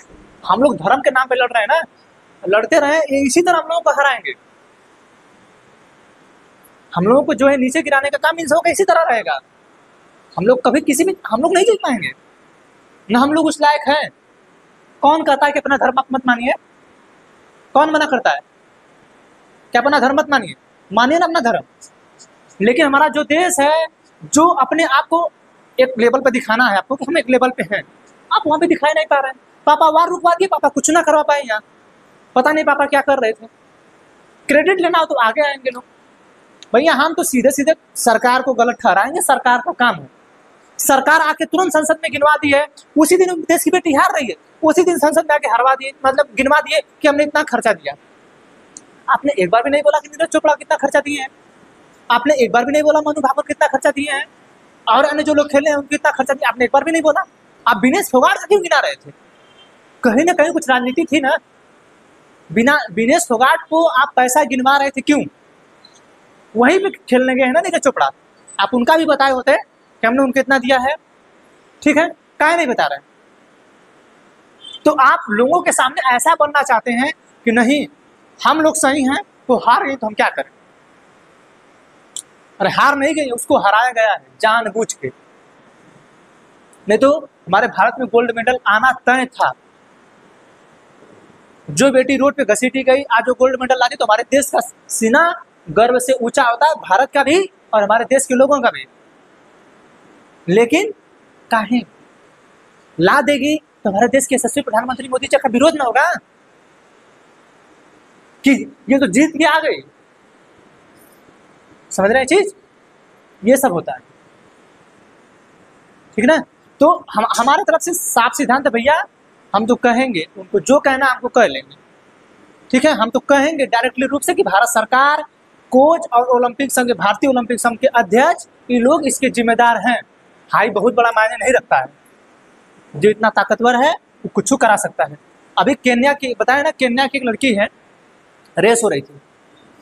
हम लोग धर्म के नाम पे लड़ रहे हैं ना, लड़ते रहे, इसी तरह हम लोगों को हराएंगे। हम लोगों को जो है नीचे गिराने का काम इन सबों का इसी तरह रहेगा। हम लोग कभी किसी भी, हम लोग नहीं जीत पाएंगे ना, हम लोग उस लायक हैं। कौन कहता है कि अपना धर्म आप मत मानिए? कौन मना करता है कि अपना धर्म मत मानिए? मानिए ना अपना धर्म। लेकिन हमारा जो देश है, जो अपने आप को एक लेवल पे दिखाना है आपको कि हम एक लेवल पे हैं, आप वहां पे दिखाई नहीं पा रहे हैं। पापा वार रुकवा दिए, पापा कुछ ना करवा पाए यहाँ, पता नहीं पापा क्या कर रहे थे। क्रेडिट लेना हो तो आगे आएंगे लोग। भैया हम तो सीधे सीधे सरकार को गलत ठहराएंगे, सरकार का काम है। सरकार आके तुरंत संसद में गिनवा दी है, उसी दिन देश की बेटी हार रही है, उसी दिन संसद में आके हरवा दिए, मतलब गिनवा दिए कि हमने इतना खर्चा दिया। आपने एक बार भी नहीं बोला कि नीरज चोपड़ा कितना खर्चा दिए हैं, आपने एक बार भी नहीं बोला मनु भाकर कितना खर्चा दिए हैं, और अन्य जो लोग खेले हैं उनको कितना खर्चा दिया, आपने एक बार भी नहीं बोला। आप विनेश फोगाट का क्यों गिना रहे थे? कहीं ना कहीं कुछ राजनीति थी ना। बिना विनेश फोगाट को आप पैसा गिनवा रहे थे, क्यों? वहीं पे खेलने गए हैं ना नीरज चोपड़ा, आप उनका भी बताए होते कि हमने उनको इतना दिया है, ठीक है, काहे नहीं बता रहे? तो आप लोगों के सामने ऐसा बनना चाहते हैं कि नहीं हम लोग सही हैं, तो हार गई तो हम क्या करें? अरे हार नहीं गई, उसको हराया गया है जानबूझ के। नहीं तो हमारे भारत में गोल्ड मेडल आना तय था। जो बेटी रोड पे घसीटी गई, आज जो गोल्ड मेडल ला दी, तो हमारे देश का सीना गर्व से ऊंचा होता है, भारत का भी और हमारे देश के लोगों का भी। लेकिन काहे ला देगी तो हमारे देश के यशस्वी प्रधानमंत्री मोदी जी का विरोध ना होगा कि ये तो जीत के आ गई? समझ रहे हैं चीज? ये सब होता है, ठीक ना। तो हम हमारे तरफ से साफ सिद्धांत है भैया, हम तो कहेंगे, उनको जो कहना हमको कह लेंगे, ठीक है। हम तो कहेंगे डायरेक्टली रूप से कि भारत सरकार, कोच और ओलंपिक संघ, भारतीय ओलंपिक संघ के अध्यक्ष, ये लोग इसके जिम्मेदार हैं। हाई बहुत बड़ा मायने नहीं रखता है, जो इतना ताकतवर है वो कुछ करा सकता है। अभी केन्या की बताया ना, केन्या की एक लड़की है, रेस हो रही थी,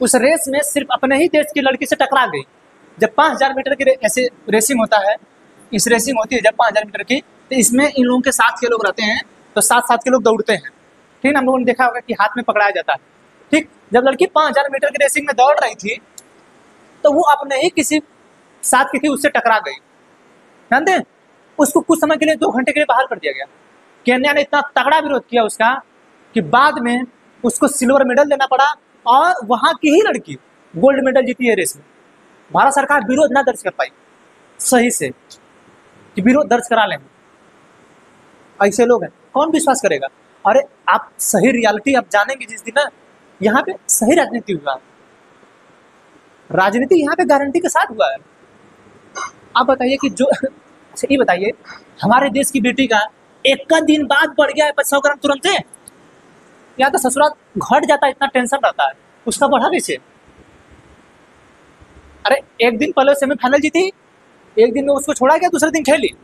उस रेस में सिर्फ अपने ही देश की लड़की से टकरा गई। जब 5000 मीटर की ऐसे रेसिंग होता है, इस रेसिंग होती है जब 5000 मीटर की, तो इसमें इन लोगों के साथ के लोग रहते हैं, तो साथ के लोग दौड़ते हैं, ठीक है। हम लोगों ने देखा होगा कि हाथ में पकड़ाया जाता है, ठीक। जब लड़की 5000 मीटर की रेसिंग में दौड़ रही थी, तो वो अपने ही किसी साथ की थी, उससे टकरा गई, जानते हैं। उसको कुछ समय के लिए, 2 घंटे के लिए बाहर कर दिया गया। केन्या ने इतना तगड़ा विरोध किया उसका कि बाद में उसको सिल्वर मेडल देना पड़ा, और वहां की ही लड़की गोल्ड मेडल जीती है रेस में। भारत सरकार विरोध ना दर्ज कर पाई सही से, कि विरोध दर्ज करा लेंगे। ऐसे लोग हैं, कौन विश्वास करेगा? अरे आप सही रियलिटी आप जानेंगे जिस दिन ना, यहाँ पे सही राजनीति हुआ, राजनीति यहाँ पे गारंटी के साथ हुआ है। आप बताइए कि जो ये बताइए, हमारे देश की बेटी का एक दिन बाद बढ़ गया है 100 ग्राम तुरंत से, या तो ससुराल घट जाता है, इतना टेंशन रहता है, उसका बढ़ा कैसे? अरे एक दिन पहले सेमीफाइनल जीती, एक दिन में उसको छोड़ा गया, दूसरे दिन खेली,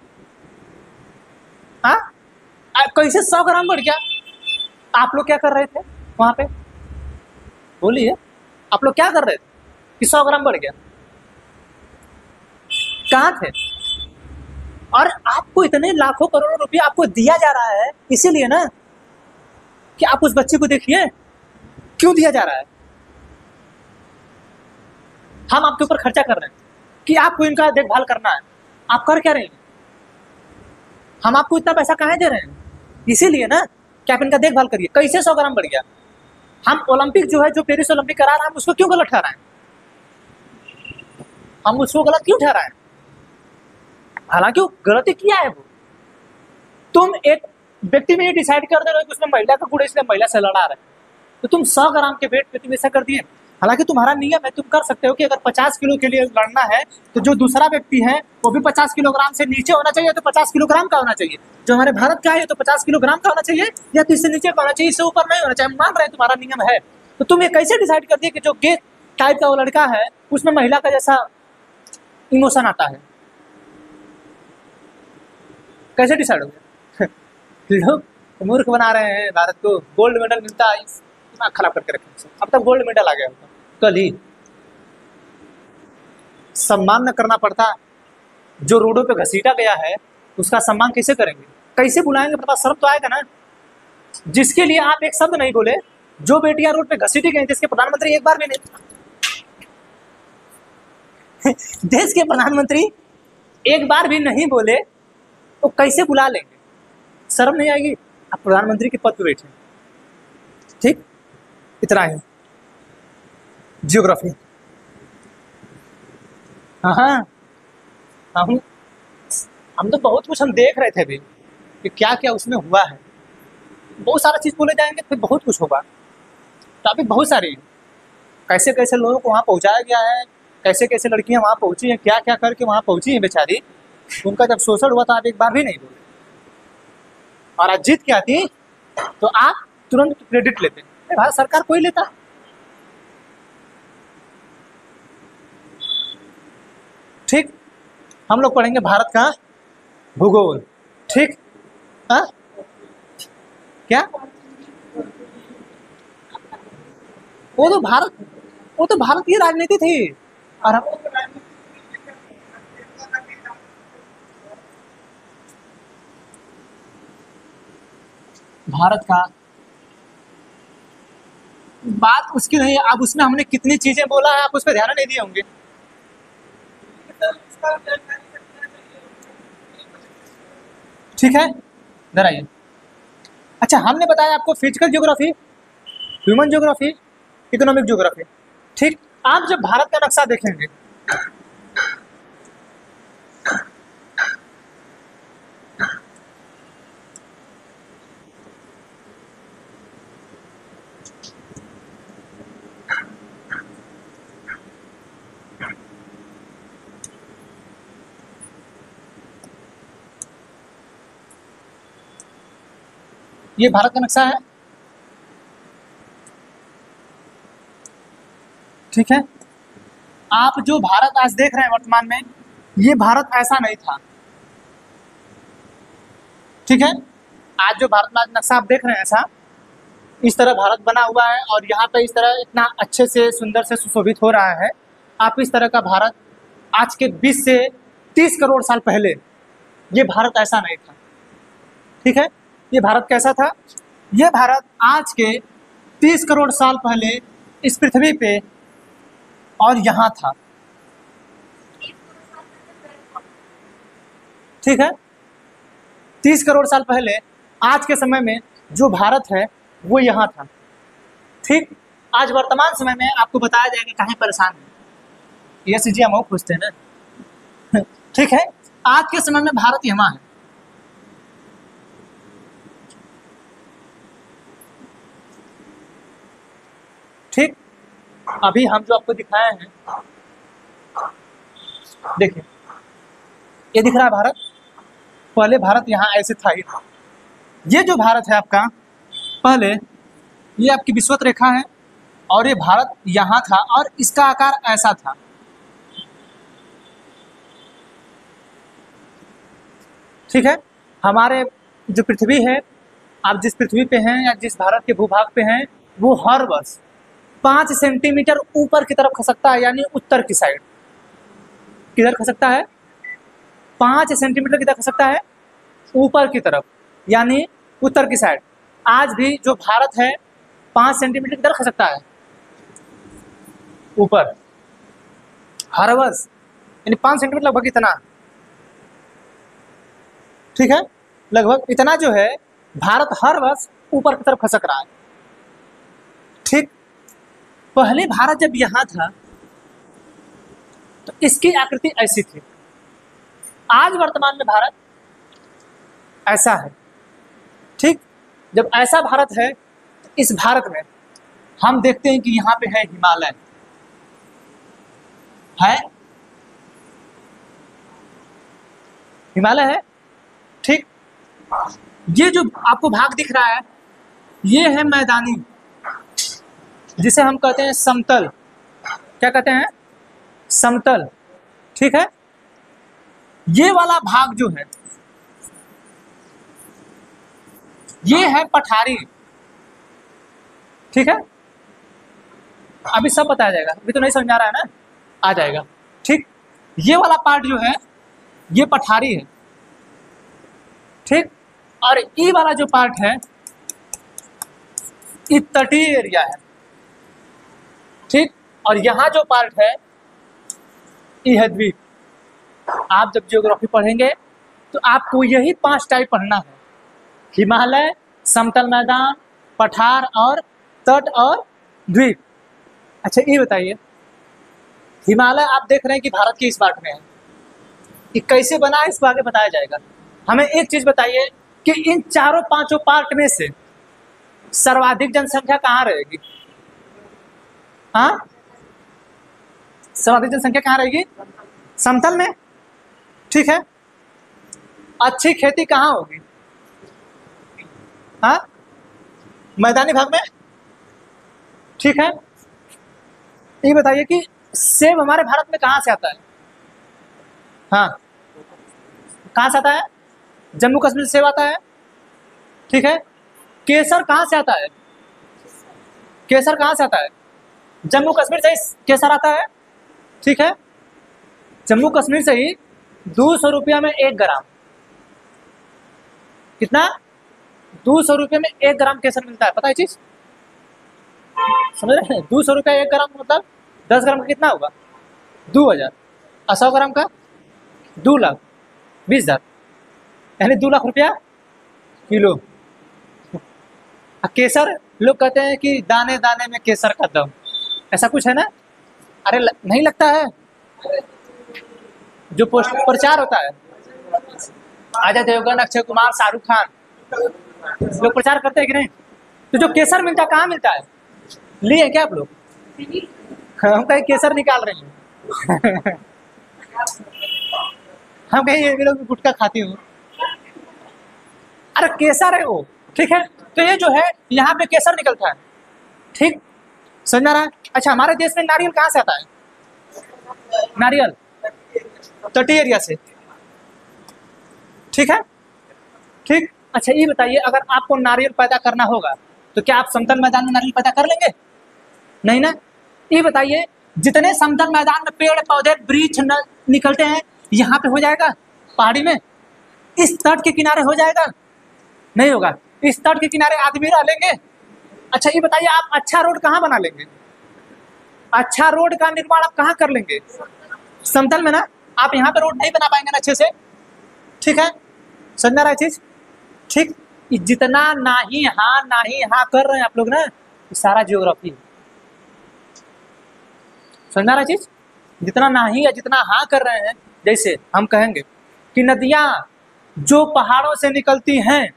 हाँ कैसे 100 ग्राम बढ़ गया? आप लोग क्या कर रहे थे वहां पे? बोलिए, आप लोग क्या कर रहे थे कि 100 ग्राम बढ़ गया? कहाँ थे? और आपको इतने लाखों करोड़ों रुपया आपको दिया जा रहा है, इसीलिए ना कि आप उस बच्चे को देखिए, क्यों दिया जा रहा है? हम आपके ऊपर खर्चा कर रहे हैं कि आपको इनका देखभाल करना है, आप कर क्या रहे हैं? हम आपको इतना पैसा कहाँ दे रहे हैं? इसीलिए ना कि आप इनका देखभाल करिए। कैसे 100 ग्राम बढ़ गया? हम ओलंपिक जो है, जो पेरिस ओलंपिक करा रहे हैं, हम उसको क्यों गलत ठहराएं? हम उसको गलत क्यों ठहराएं? हालांकि वो गलती किया है वो। तुम एक व्यक्ति में ये डिसाइड कर दे रहे हो कि उसने महिला का गुण, इसलिए महिला से लड़ा रहे, तो तुम 100 ग्राम के वेट पे तुम ऐसा कर दिए। हालांकि तुम्हारा नियम है, तुम कर सकते हो कि अगर 50 किलो के लिए लड़ना है, तो जो दूसरा व्यक्ति है वो भी 50 किलोग्राम से नीचे होना चाहिए, तो 50 किलोग्राम का होना चाहिए। जो हमारे भारत का है तो 50 किलोग्राम का होना चाहिए, या तो इससे नीचे का होना चाहिए, इससे ऊपर नहीं होना चाहिए। मान रहे हैं तुम्हारा नियम है, तो तुम ये कैसे डिसाइड कर दिए कि जो गे टाइप का वो लड़का है उसमें महिला का जैसा इमोशन आता है? कैसे डिसाइड हो गया? लोग मूर्ख बना रहे हैं भारत को। गोल्ड मेडल मिलता है, दिमाग खराब करके रखे। अब तक गोल्ड मेडल आ गया होता, कल ही सम्मान न करना पड़ता, जो रोडों पे घसीटा गया है उसका सम्मान कैसे करेंगे, कैसे बुलाएंगे, अपने पास शर्म तो आएगा ना। जिसके लिए आप एक शब्द नहीं बोले, जो बेटियां रोड पे घसीटी गई, जिसके प्रधानमंत्री एक बार भी नहीं देश के प्रधानमंत्री एक बार भी नहीं बोले, तो कैसे बुला लेंगे? शर्म नहीं आएगी? आप प्रधानमंत्री के पद पे बैठे। ठीक, इतना ही जियोग्राफी। हाँ, हम तो बहुत कुछ हम देख रहे थे अभी कि क्या क्या उसमें हुआ है। बहुत सारा चीज बोले जाएंगे फिर बहुत कुछ होगा। टॉपिक बहुत सारे हैं, कैसे कैसे लोगों को वहाँ पहुँचाया गया है, कैसे कैसे लड़कियाँ वहाँ पहुँची हैं, क्या क्या करके वहाँ पहुँची हैं बेचारी। उनका जब शोषण हुआ था आप एक बार भी नहीं बोले, और आज जीत के आती तो आप तुरंत क्रेडिट लेते। भारत सरकार कोई लेता? ठीक, हम लोग पढ़ेंगे भारत का भूगोल। ठीक, हाँ क्या? वो तो भारत की राजनीति थी। और भारत का बात उसकी नहीं है। अब उसमें हमने कितनी चीजें बोला है, आप उस पर ध्यान नहीं दिए होंगे। ठीक है, इधर आइए। अच्छा, हमने बताया आपको physical geography, human geography, economic geography. ठीक, आप जब भारत का नक्शा देखेंगे, ये भारत का नक्शा है। ठीक है, आप जो भारत आज देख रहे हैं वर्तमान में, ये भारत ऐसा नहीं था। ठीक है, आज जो भारत में आज नक्शा आप देख रहे हैं, ऐसा इस तरह भारत बना हुआ है, और यहाँ पे इस तरह इतना अच्छे से सुंदर से सुशोभित हो रहा है। आप इस तरह का भारत आज के 20 से 30 करोड़ साल पहले, ये भारत ऐसा नहीं था। ठीक है, ये भारत कैसा था? ये भारत आज के 30 करोड़ साल पहले इस पृथ्वी पे और यहाँ था। ठीक है, 30 करोड़ साल पहले आज के समय में जो भारत है वो यहाँ था। ठीक, आज वर्तमान समय में आपको बताया जाएगा कहीं परेशान है, ये सीजी हम पूछते हैं ना। ठीक है, आज के समय में भारत यहाँ है। ठीक, अभी हम जो आपको दिखाए हैं, देखिए ये दिख रहा है भारत। पहले भारत यहाँ ऐसे था ही। ये जो भारत है आपका, पहले ये आपकी विषुवत रेखा है, और ये भारत यहाँ था, और इसका आकार ऐसा था। ठीक है, हमारे जो पृथ्वी है, आप जिस पृथ्वी पे हैं या जिस भारत के भूभाग पे हैं, वो हर वर्ष 5 सेंटीमीटर ऊपर की तरफ खसकता है, यानी उत्तर की साइड। किधर खसकता है? 5 सेंटीमीटर की तरफ खसकता है ऊपर की तरफ, यानी उत्तर की साइड। आज भी जो भारत है 5 सेंटीमीटर की तरफ खसकता है ऊपर हर वर्ष, यानी 5 सेंटीमीटर लगभग इतना। ठीक है, लगभग इतना जो है भारत हर वर्ष ऊपर की तरफ खसक रहा है। ठीक, पहले भारत जब यहाँ था तो इसकी आकृति ऐसी थी। आज वर्तमान में भारत ऐसा है। ठीक, जब ऐसा भारत है तो इस भारत में हम देखते हैं कि यहाँ पे है हिमालय है, हिमालय है। ठीक, ये जो आपको भाग दिख रहा है, ये है मैदानी, जिसे हम कहते हैं समतल। क्या कहते हैं? समतल। ठीक है, ये वाला भाग जो है ये है पठारी। ठीक है, अभी सब बताया जाएगा, अभी तो नहीं समझ आ रहा है ना, आ जाएगा। ठीक, ये वाला पार्ट जो है ये पठारी है, ठीक। और ई वाला जो पार्ट है ये तटीय एरिया है, ठीक। और यहाँ जो पार्ट है ये है द्वीप। आप जब ज्योग्राफी पढ़ेंगे तो आपको यही 5 टाइप पढ़ना है, हिमालय, समतल मैदान, पठार और तट और द्वीप। अच्छा ये बताइए, हिमालय आप देख रहे हैं कि भारत के इस पार्ट में है, ये कैसे बना है इसको आगे बताया जाएगा। हमें एक चीज बताइए कि इन चारों पांचों पार्ट में से सर्वाधिक जनसंख्या कहाँ रहेगी? हाँ, सर्वाधिक जनसंख्या कहाँ रहेगी? समतल में, ठीक है। अच्छी खेती कहाँ होगी? हाँ, मैदानी भाग में, ठीक है। ये बताइए कि सेब हमारे भारत में कहाँ से आता है? हाँ, कहाँ से आता है? जम्मू कश्मीर से सेब आता है, ठीक है। केसर कहाँ से आता है? केसर कहाँ से आता है? जम्मू कश्मीर से ही केसर आता है, ठीक है। जम्मू कश्मीर से ही 200 रुपया में 1 ग्राम, कितना? 200 रुपये में 1 ग्राम केसर मिलता है, पता है चीज? समझ रहे हैं? 200 रुपया 1 ग्राम मतलब 10 ग्राम का कितना होगा? 2000। और 100 ग्राम का 2,20,000, यानी 2 लाख रुपया किलो। केसर लोग कहते हैं कि दाने दाने में केसर का दम, ऐसा कुछ है ना? अरे नहीं लगता है? जो पोस्ट प्रचार होता है, अजय देवगन, अक्षय कुमार, शाहरुख खान लोग प्रचार करते हैं कि नहीं? तो जो केसर मिलता है कहाँ मिलता है? लिए क्या आप लोग? हम कहीं केसर निकाल रहे हैं हम कहीं ये लोग गुटखा खाती हूँ। अरे केसर है वो, ठीक है। तो ये जो है यहाँ पे केसर निकलता है, ठीक, समझ रहा है? अच्छा, हमारे देश में नारियल कहाँ से आता है? नारियल तटीय एरिया से, ठीक है, ठीक। अच्छा ये बताइए, अगर आपको नारियल पैदा करना होगा तो क्या आप समतल मैदान में नारियल पैदा कर लेंगे? नहीं ना। ये बताइए, जितने समतल मैदान में पेड़ पौधे वृक्ष निकलते हैं यहाँ पे हो जाएगा? पहाड़ी में इस तट के किनारे हो जाएगा? नहीं होगा। इस तट के किनारे आदमी रह लेंगे? अच्छा ये बताइए, आप अच्छा रोड कहाँ बना लेंगे? अच्छा रोड का निर्माण आप कहाँ कर लेंगे? समतल में ना। आप यहाँ पे रोड नहीं बना पाएंगे ना अच्छे से, ठीक है, समझ रहा है चीज, ठीक। जितना ना ही हाँ कर रहे हैं आप लोग ना, सारा ज्योग्राफी, समझ रहा है चीज। जितना ना ही या जितना हाँ कर रहे हैं, जैसे हम कहेंगे कि नदियां जो पहाड़ों से निकलती हैं,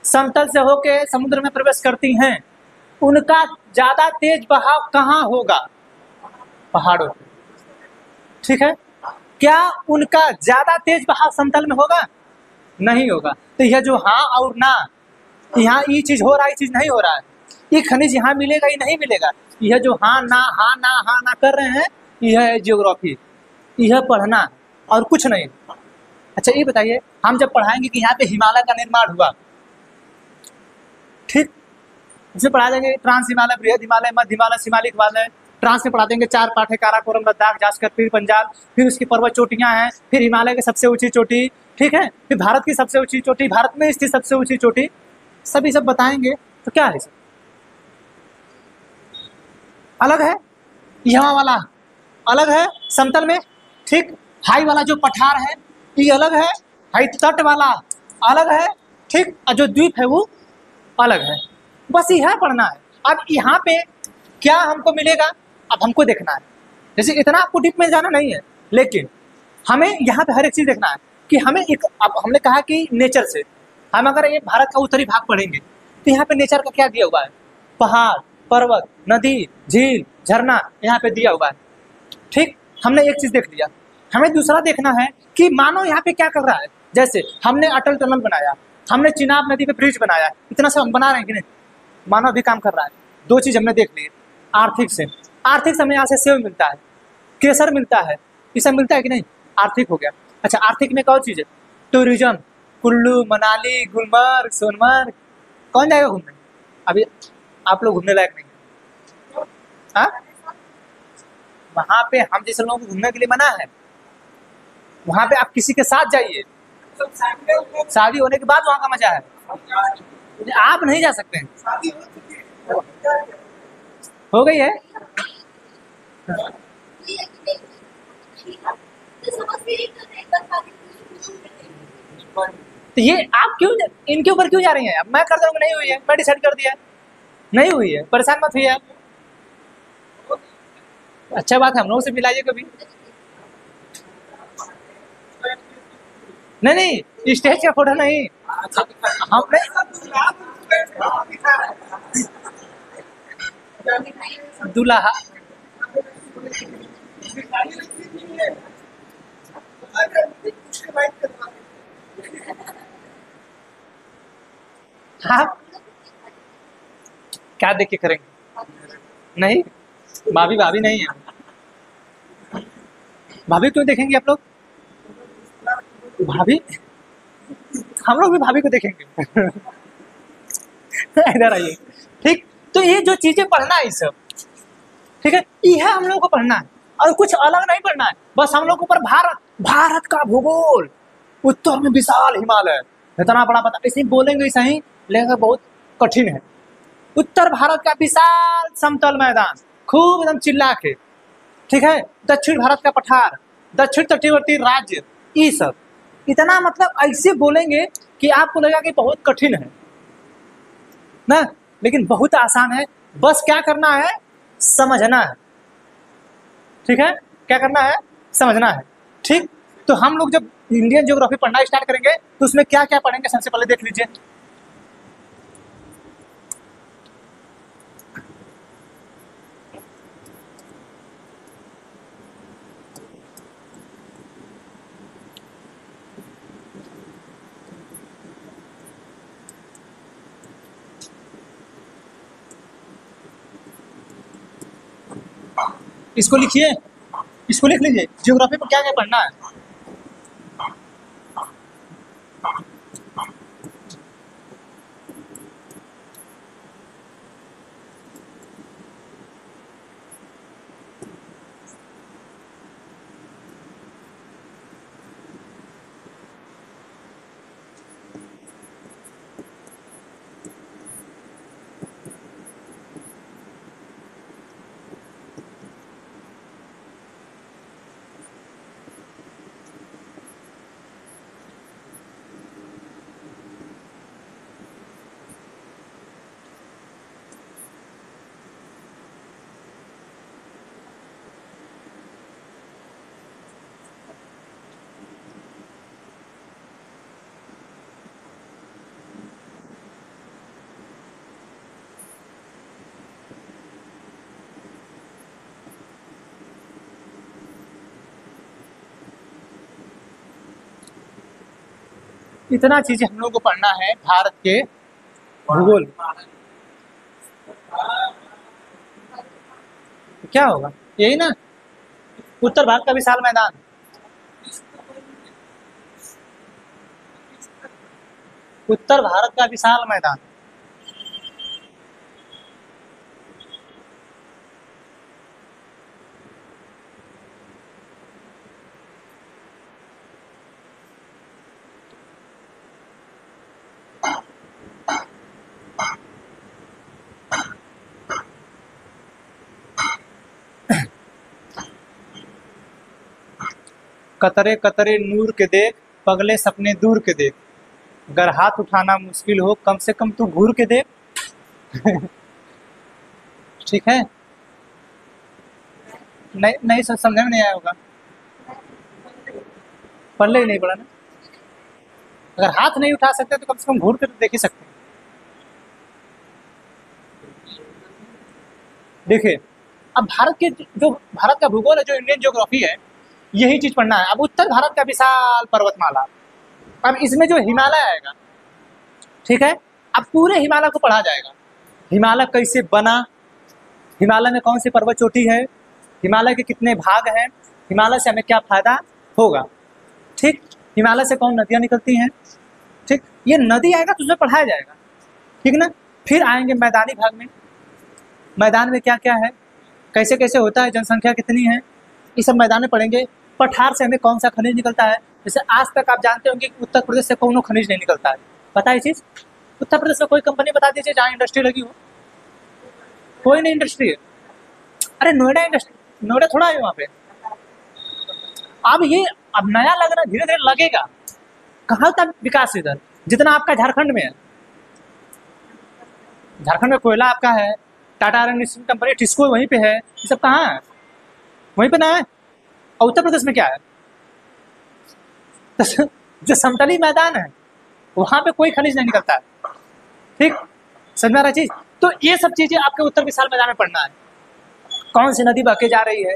समतल से होके समुद्र में प्रवेश करती हैं, उनका ज्यादा तेज बहाव कहाँ होगा? पहाड़ों, ठीक है। क्या उनका ज्यादा तेज बहाव समतल में होगा? नहीं होगा। तो यह जो हाँ और ना, यहाँ ये चीज हो रहा है, ये चीज नहीं हो रहा है, ये खनिज यहाँ मिलेगा ही नहीं मिलेगा, यह जो हाँ ना कर रहे हैं, यह है ज्योग्राफी, यह पढ़ना और कुछ नहीं। अच्छा ये बताइए, हम जब पढ़ाएंगे कि यहाँ पे हिमालय का निर्माण हुआ, ठीक, इसमें पढ़ा देंगे ट्रांस हिमालय, बृहद हिमालय, मध्य हिमालय, शिमालिक हिमालय। ट्रांस में पढ़ा देंगे 4 पाठ है, काराकोरम, लद्दाख, जास्कर, पीर पंजाल, फिर उसकी पर्वत चोटियां हैं, फिर हिमालय की सबसे ऊंची चोटी, ठीक है, फिर भारत की सबसे ऊंची चोटी, भारत में स्थित सबसे ऊंची चोटी, सभी सब बताएंगे। तो क्या है सब अलग है, यहाँ वाला अलग है समतल में, ठीक। हाई वाला जो पठार है ये अलग है, हाई तट वाला अलग है, ठीक। और जो द्वीप है वो अलग है। बस यह पढ़ना है। अब यहाँ पे क्या हमको मिलेगा, अब हमको देखना है। जैसे इतना आपको डीप में जाना नहीं है, लेकिन हमें यहाँ पे हर एक चीज देखना है कि हमें एक, अब हमने कहा कि नेचर से हम अगर ये भारत का उत्तरी भाग पढ़ेंगे तो यहाँ पे नेचर का क्या दिया हुआ है? पहाड़, पर्वत, नदी, झील, झरना यहाँ पे दिया हुआ है, ठीक। हमने एक चीज देख लिया, हमें दूसरा देखना है कि मानव यहाँ पे क्या कर रहा है। जैसे हमने अटल टनल बनाया, हमने चिनाब नदी पे ब्रिज बनाया, इतना सब हम बना रहे हैं कि नहीं? मानव भी काम कर रहा है। 2 चीज हमने देख ली, आर्थिक से, आर्थिक से हमें यहाँ से सेब मिलता है, केसर मिलता है, ये सब मिलता है कि नहीं? आर्थिक हो गया। अच्छा आर्थिक में एक और चीज है, टूरिज्म, कुल्लू, मनाली, गुलमर्ग, सोनमर्ग, कौन जाएगा घूमने? अभी आप लोग घूमने लायक नहीं है, हाँ? वहां पे हम जैसे लोगों को घूमने के लिए मना है, वहां पे आप किसी के साथ जाइए, शादी होने के बाद वहां का मजा है, आप नहीं जा सकते हैं। हो गई है। तो ये आप क्यों इनके ऊपर क्यों जा रही हैं? अब मैं कर दूंगा, नहीं हुई है, मैं डिसाइड कर दिया, नहीं हुई है, परेशान मत हुई आप। अच्छा बात है, हम लोगों से मिलाइए कभी। नहीं नहीं, स्टेज का फोटो नहीं, हमने दूल्हा, आप क्या देख के करेंगे? नहीं, भाभी भाभी नहीं है। भाभी क्यों देखेंगे आप लोग? भाभी, हम लोग भी भाभी को देखेंगे। इधर आइए। ठीक, तो ये जो चीजें पढ़ना है, ये सब ठीक है, यह हम लोग को पढ़ना है और कुछ अलग नहीं पढ़ना है। बस हम लोग को ऊपर भारत का भूगोल, उत्तर में विशाल हिमालय, इतना बड़ा पता, ऐसे ही बोलेंगे सही, लेकिन बहुत कठिन है। उत्तर भारत का विशाल समतल मैदान, खूब एकदम चिल्ला के, ठीक है। दक्षिण भारत का पठार, दक्षिण तटीवर्ती राज्य, ये सब इतना मतलब ऐसे बोलेंगे कि आपको लगेगा कि बहुत कठिन है ना, लेकिन बहुत आसान है। बस क्या करना है, समझना है, ठीक है। क्या करना है, समझना है, ठीक। तो हम लोग जब इंडियन ज्योग्राफी पढ़ना स्टार्ट करेंगे तो उसमें क्या क्या पढ़ेंगे, सबसे पहले देख लीजिए। इसको लिखिए, इसको लिख लीजिए, ज्योग्राफी में क्या क्या पढ़ना है। इतना चीजें हम लोग को पढ़ना है भारत के भूगोल। क्या होगा, यही ना, उत्तर भारत का विशाल मैदान, उत्तर भारत का विशाल मैदान। कतरे कतरे नूर के देख, पगले सपने दूर के देख, अगर हाथ उठाना मुश्किल हो कम से कम तू घूर के देख। ठीक है, नहीं नहीं, समझ में नहीं आया होगा, पढ़ले ही नहीं पढ़ा ना। अगर हाथ नहीं उठा सकते तो कम से कम घूर के तो देख ही सकते हैं। देखिए, अब भारत के जो भारत का भूगोल है, जो इंडियन ज्योग्राफी है, यही चीज पढ़ना है। अब उत्तर भारत का विशाल पर्वतमाला, अब इसमें जो हिमालय आएगा, ठीक है, अब पूरे हिमालय को पढ़ा जाएगा। हिमालय कैसे बना, हिमालय में कौन सी पर्वत चोटी है, हिमालय के कितने भाग हैं, हिमालय से हमें क्या फायदा होगा, ठीक। हिमालय से कौन नदियां निकलती हैं, ठीक। ये नदी आएगा तो उसमें पढ़ाया जाएगा, ठीक ना। फिर आएंगे मैदानी भाग में, मैदान में क्या क्या है, कैसे कैसे होता है, जनसंख्या कितनी है, ये सब मैदान में पढ़ेंगे। पठार से हमें कौन सा खनिज निकलता है? जैसे आज तक आप जानते होंगे कि उत्तर प्रदेश से कौन खनिज नहीं निकलता है, पता है चीज? उत्तर प्रदेश में कोई कंपनी बता दीजिए जहाँ इंडस्ट्री लगी हो। कोई नहीं इंडस्ट्री है। अरे नोएडा इंडस्ट्री, नोएडा थोड़ा है वहाँ पे। अब नया लग रहा, धीरे धीरे लगेगा। कहाँ तक विकास इधर जितना आपका झारखंड में है? झारखंड में कोयला आपका है, टाटा आयरन कंपनी टिस्को वहीं पे है, ये सब कहाँ है? वहीं पे ना है। और उत्तर प्रदेश में क्या है? तो जो समतली मैदान है वहां पे कोई खनिज नहीं निकलता है। ठीक, समझ में आ रहा चीज? तो ये सब चीजें आपके उत्तर विशाल मैदान में पढ़ना है। कौन सी नदी बह के जा रही है,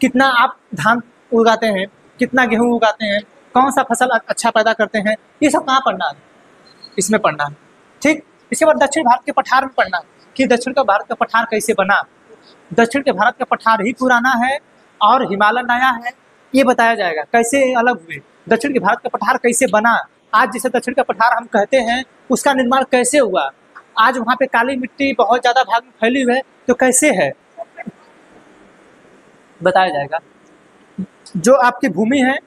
कितना आप धान उगाते हैं, कितना गेहूं उगाते हैं, कौन सा फसल अच्छा पैदा करते हैं, ये सब कहाँ पढ़ना है? इसमें पढ़ना है। ठीक, इसके बाद दक्षिण भारत के पठार में पढ़ना है कि दक्षिण का भारत का पठार कैसे बना। दक्षिण के भारत का पठार ही पुराना है और हिमालय नया है, ये बताया जाएगा। कैसे अलग हुए, दक्षिण के भारत का पठार कैसे बना, आज जिसे दक्षिण का पठार हम कहते हैं उसका निर्माण कैसे हुआ, आज वहाँ पे काली मिट्टी बहुत ज्यादा भाग में फैली हुई है तो कैसे है, बताया जाएगा। जो आपकी भूमि है,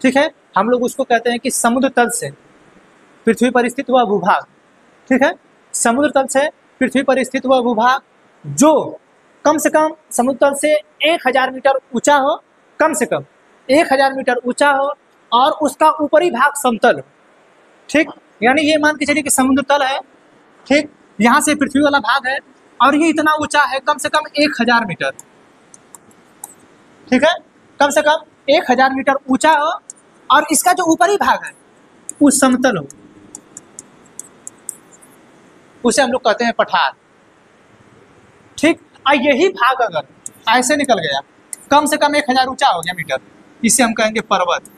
ठीक है, हम लोग उसको कहते हैं कि समुद्र तल से पृथ्वी पर स्थित हुआ भूभाग। ठीक है, समुद्र तल से पृथ्वी पर स्थित हुआ भूभाग जो कम से कम समुद्र तल से 1000 मीटर ऊंचा हो, कम से कम 1000 मीटर ऊंचा हो और उसका ऊपरी भाग समतल हो। ठीक, यानी ये मान के चलिए कि समुद्र तल है, ठीक, यहाँ से पृथ्वी वाला भाग है और ये इतना ऊंचा है, कम से कम 1000 मीटर। ठीक है, कम से कम 1000 मीटर ऊंचा हो और इसका जो ऊपरी भाग है वो समतल हो, उसे हम लोग कहते हैं पठार। ठीक, और यही भाग अगर ऐसे निकल गया, कम से कम 1000 ऊंचा हो गया मीटर, इसे हम कहेंगे पर्वत।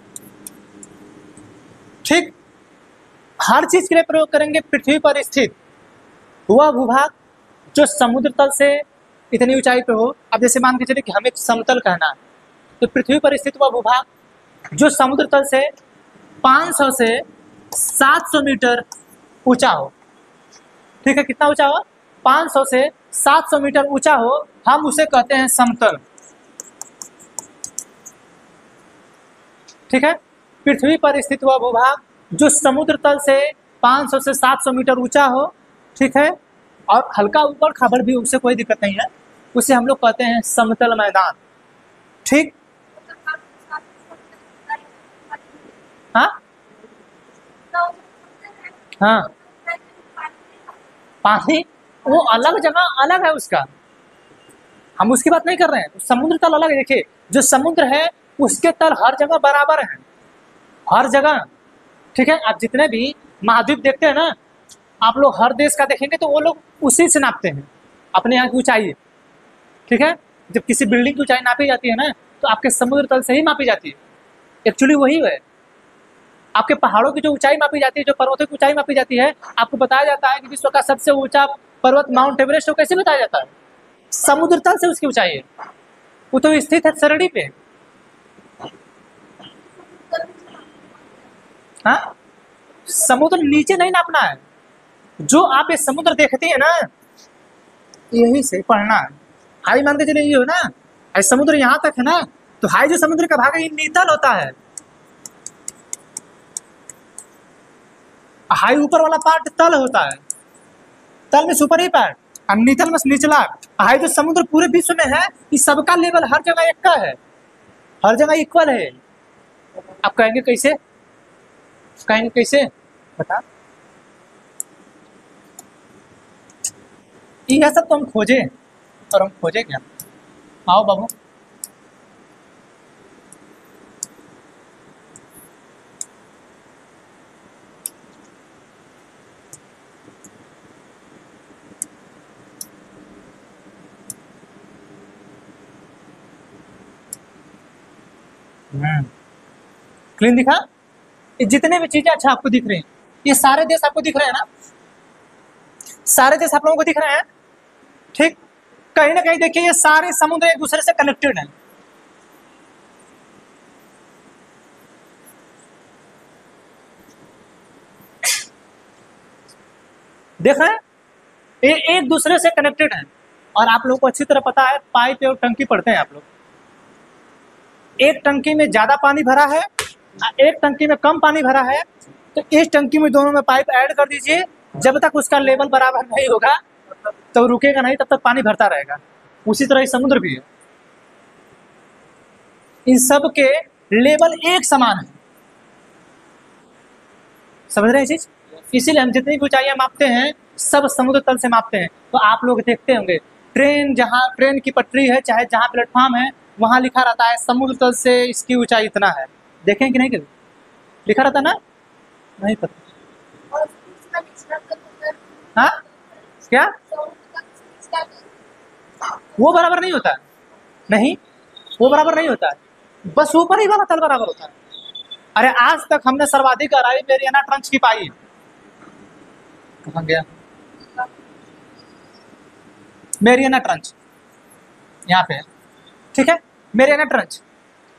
ठीक, हर चीज के लिए प्रयोग करेंगे पृथ्वी पर स्थित हुआ भूभाग जो समुद्र तल से इतनी ऊंचाई पे हो। अब जैसे मान के चलिए कि हमें समतल कहना है, तो पृथ्वी पर स्थित हुआ भूभाग जो समुद्र तल से 500 से 700 मीटर ऊंचा हो। ठीक है, कितना ऊंचा हो? 500 से 700 मीटर ऊंचा हो, हम उसे कहते हैं समतल। ठीक है, पृथ्वी पर स्थित हुआ भूभाग जो समुद्र तल से 500 से 700 मीटर ऊंचा हो, ठीक है, और हल्का ऊपर खबर भी, उससे कोई दिक्कत नहीं है, उसे हम लोग कहते हैं समतल मैदान। ठीक, हाँ हाँ, पानी वो अलग जगह अलग है उसका, हम उसकी बात नहीं कर रहे हैं। समुद्र तल अलग है। देखिए, जो समुद्र है उसके तल हर जगह बराबर है, हर जगह। ठीक है, आप जितने भी महाद्वीप देखते हैं ना, आप लोग हर देश का देखेंगे तो वो लोग उसी से नापते हैं अपने यहाँ की ऊंचाई। ठीक है, जब किसी बिल्डिंग की ऊंचाई नापी जाती है ना, तो आपके समुद्र तल से ही मापी जाती है। एक्चुअली वही है। आपके पहाड़ों की जो ऊंचाई मापी जाती है, जो पर्वतों की ऊंचाई मापी जाती है, आपको बताया जाता है कि विश्व का सबसे ऊंचा पर्वत माउंट एवरेस्ट को कैसे बताया जाता है? समुद्र तल से उसकी ऊंचाई है, वो तो स्थित है सरहदी पे। हाँ, समुद्र नीचे नहीं नापना है। जो आप ये समुद्र देखते हैं ना, यही से पढ़ना है। हाई मान के चलिए ये हो ना, समुद्र यहाँ तक है ना, तो हाई जो समुद्र का भाग है ये नीतल होता है। हाई ऊपर वाला पार्ट तल होता है, तल में सुपर ही पार्ट और नीतल में निचला। हाई जो समुद्र पूरे विश्व में है, इस सबका लेवल हर जगह एक का है, हर जगह इक्वल है। आप कहेंगे कैसे? कहेंगे कैसे? बता। यह सब तो हम खोजे, और हम खोजे क्या? आओ बाबू। क्लीन दिखा? ये जितने भी चीजें अच्छा आपको दिख रही हैं, ये सारे देश आपको दिख रहे हैं ना? सारे देश आप लोगों को दिख रहे हैं। ठीक, कहीं ना कहीं देखिए ये सारे समुद्र एक दूसरे से कनेक्टेड हैं। देख रहे हैं, ये एक दूसरे से कनेक्टेड हैं। और आप लोगों को अच्छी तरह पता है, पाइप और टंकी पढ़ते हैं आप लोग। एक टंकी में ज़्यादा पानी भरा है, एक टंकी में कम पानी भरा है, तो इस टंकी में दोनों में पाइप ऐड कर दीजिए। जब तक उसका लेवल बराबर नहीं होगा तो रुकेगा नहीं, तब तक पानी भरता रहेगा। उसी तरह समुद्र भी है, इन सब के लेवल एक समान है। समझ रहे हैं चीज? इसीलिए हम जितनी भी ऊंचाइयां मापते हैं सब समुद्र तल से मापते हैं। तो आप लोग देखते होंगे ट्रेन, जहाँ ट्रेन की पटरी है चाहे जहाँ प्लेटफॉर्म है, वहां लिखा रहता है समुद्र तल से इसकी ऊंचाई इतना है। देखें कि नहीं कभी लिखा रहता ना? नहीं पता। हाँ क्या? वो बराबर नहीं होता है, नहीं वो बराबर नहीं होता है, बस ऊपर ही वाला तल बराबर होता है। अरे आज तक हमने सर्वाधिक गहराई मेरियाना ट्रंच की पाई। कहाँ गया? मेरियाना ट्रंच यहाँ पे है, ठीक है। मेरियाना ट्रंच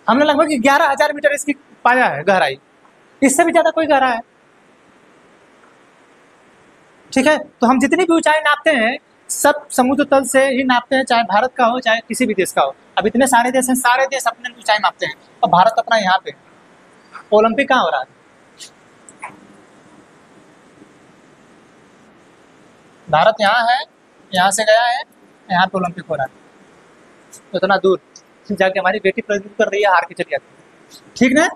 हमने लगभग 11,000 मीटर इसकी पाया है गहराई, इससे भी ज्यादा कोई गहरा है, ठीक है। तो हम जितनी भी ऊंचाई नापते हैं सब समुद्र तल से ही नापते हैं, चाहे भारत का हो चाहे किसी भी देश का हो। अब इतने सारे देश हैं, सारे देश अपने ऊंचाई नापते हैं, और भारत अपना यहाँ पे। ओलंपिक कहाँ हो रहा है? भारत यहाँ है, यहाँ से गया है, यहाँ पे ओलंपिक हो रहा है। तो इतना दूर जाके हमारी बेटी प्रतिनिधित्व कर रही है, हार के चली जाती है, ठीक ना?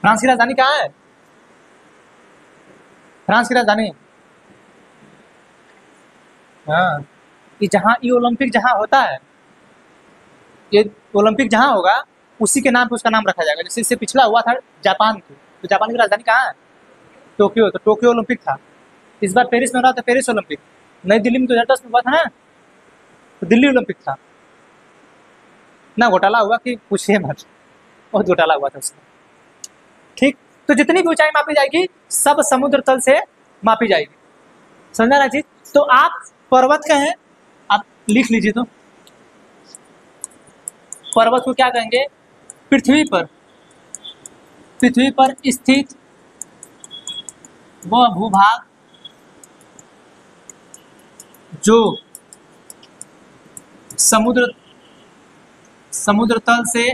फ्रांस की राजधानी कहाँ है? फ्रांस की राजधानी, हाँ, ये जहाँ ये ओलंपिक जहाँ होता है, ये ओलंपिक जहाँ होगा उसी के नाम पे उसका नाम रखा जाएगा। जैसे इससे पिछला हुआ था जापान की, तो जापान की राजधानी कहाँ है? टोक्यो। तो टोक्यो ओलंपिक था। इस बार पेरिस में हो रहा था, पेरिस ओलंपिक। नई दिल्ली में 2010 में हुआ था ना, तो दिल्ली ओलंपिक था ना। घोटाला हुआ कि पूछिए मत, बहुत घोटाला हुआ था उसमें, ठीक। तो जितनी भी ऊंचाई मापी जाएगी सब समुद्र तल से मापी जाएगी, समझा ना चीज? तो आप पर्वत कहें, आप लिख लीजिए। तो पर्वत को क्या कहेंगे? पृथ्वी पर, पृथ्वी पर स्थित वह भूभाग जो समुद्र समुद्र तल से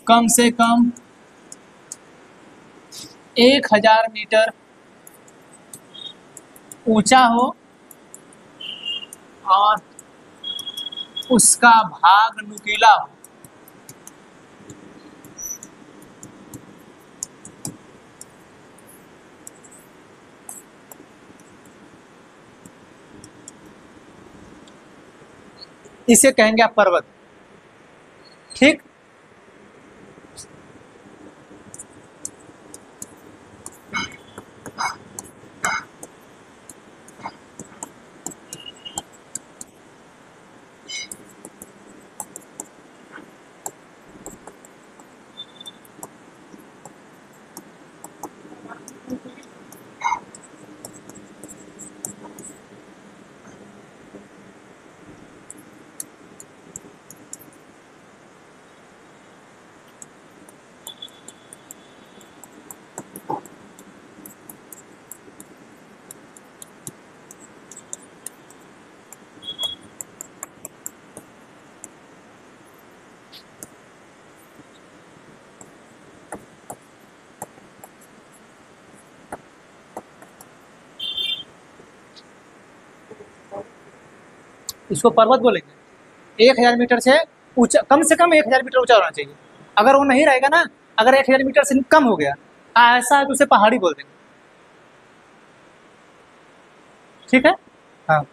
कम 1,000 मीटर ऊंचा हो और उसका भाग नुकीला हो। इसे कहेंगे आप पर्वत, ठीक। इसको पर्वत बोलेंगे। 1,000 मीटर से ऊंचा, कम से कम 1,000 मीटर ऊंचा होना चाहिए। अगर वो नहीं रहेगा ना, अगर 1,000 मीटर से कम हो गया ऐसा है तो उसे पहाड़ी बोल देंगे, ठीक है। हाँ,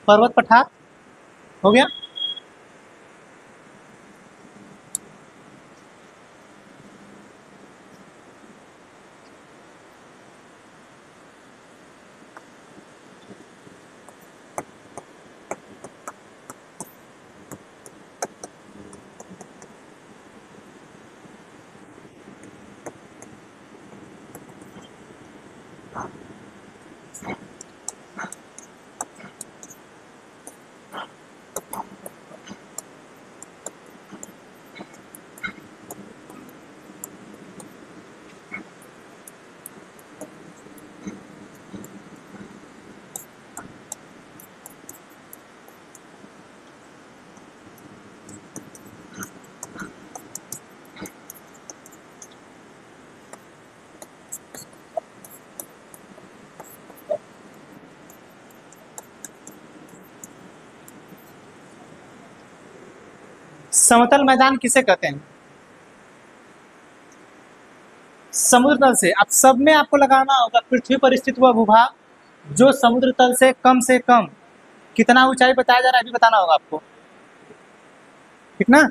पर्वत पठार हो गया। समतल मैदान किसे कहते हैं? समुद्र तल से। अब सब में आपको लगाना होगा पृथ्वी पर स्थित हुआ भूभाग जो समुद्र तल से कम कितना ऊंचाई बताया जा रहा है अभी बताना होगा आपको, ठीक ना?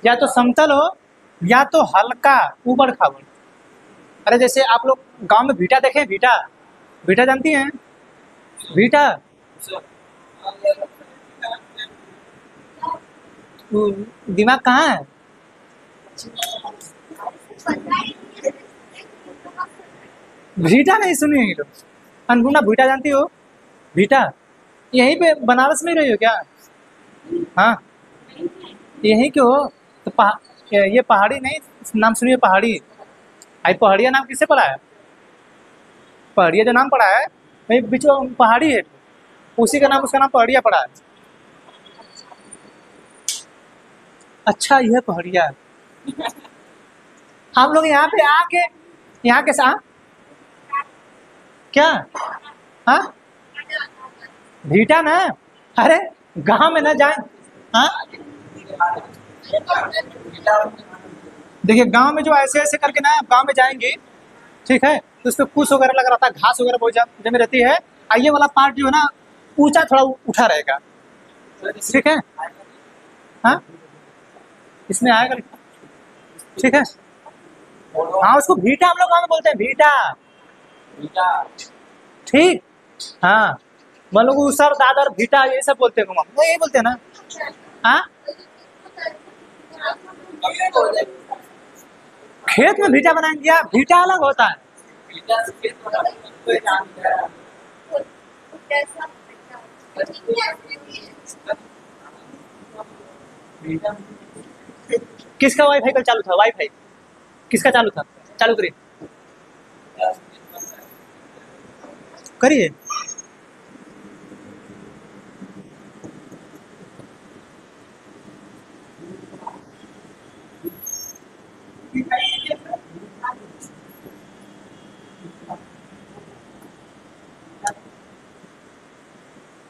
या तो समतल हो या तो हल्का ऊबड़ खाबड़। अरे जैसे आप लोग गांव में भीटा देखें, भीटा, भीटा जानती हैं? भीटा दिमाग कहाँ है? भीटा नहीं सुनी है लोग। अन्नपूर्णा भीटा जानती हो? भीटा यहीं पे बनारस में ही रही हो क्या? हाँ यहीं के हो तो ये पहाड़ी नहीं नाम सुनिए, पहाड़ी। आई पहाड़िया नाम किससे पड़ा है? पहाड़िया जो नाम पड़ा है वही बीच में पहाड़ी है, उसी का नाम, उसका नाम पहाड़िया पड़ा है। अच्छा यह पहाड़िया है। हम लोग यहाँ पे आके यहाँ के साथ क्या? हाँ भीटा ना, अरे गांव में ना जाए। हाँ देखिए गांव में जो ऐसे ऐसे करके ना गांव में जाएंगे, ठीक है, तो उस पर कुछ वगैरह लगा रहता है, घास वगैरह बहुत जमी रहती है, ये वाला पार्ट जो है ना ऊंचा थोड़ा उठा रहेगा, ठीक है। हाँ इसमें आएगा, ठीक है। हाँ उसको भीटा हम लोग गाँव में बोलते हैं, भीटा, ठीक। हाँ मान लो उसर दादर भीटा ये सब बोलते हैं, वो यही बोलते हैं ना। हाँ खेत में भीटा बनाएंगे क्या? भीटा अलग होता है। किसका वाईफाई कल चालू था? वाईफाई किसका चालू था? चालू करिए, करिए।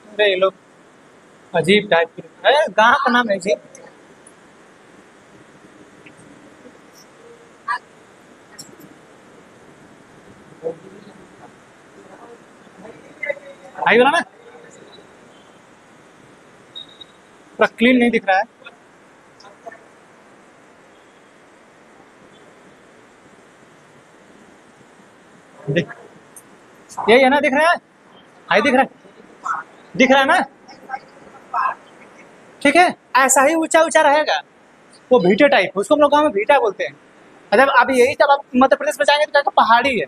अरे ये लोग अजीब टाइप के गाँव का नाम है जी। हाई वाला ना पूरा क्लीन नहीं दिख रहा है। यही है ना, दिख रहा है? हाई दिख रहा है, दिख रहा है ना? ठीक है, ऐसा ही ऊंचा ऊंचा रहेगा वो भीटे टाइप, उसको हम लोग गाँव में भीटा बोलते हैं। जब अब यही जब आप मध्य प्रदेश में जाएंगे तो क्या पहाड़ी है।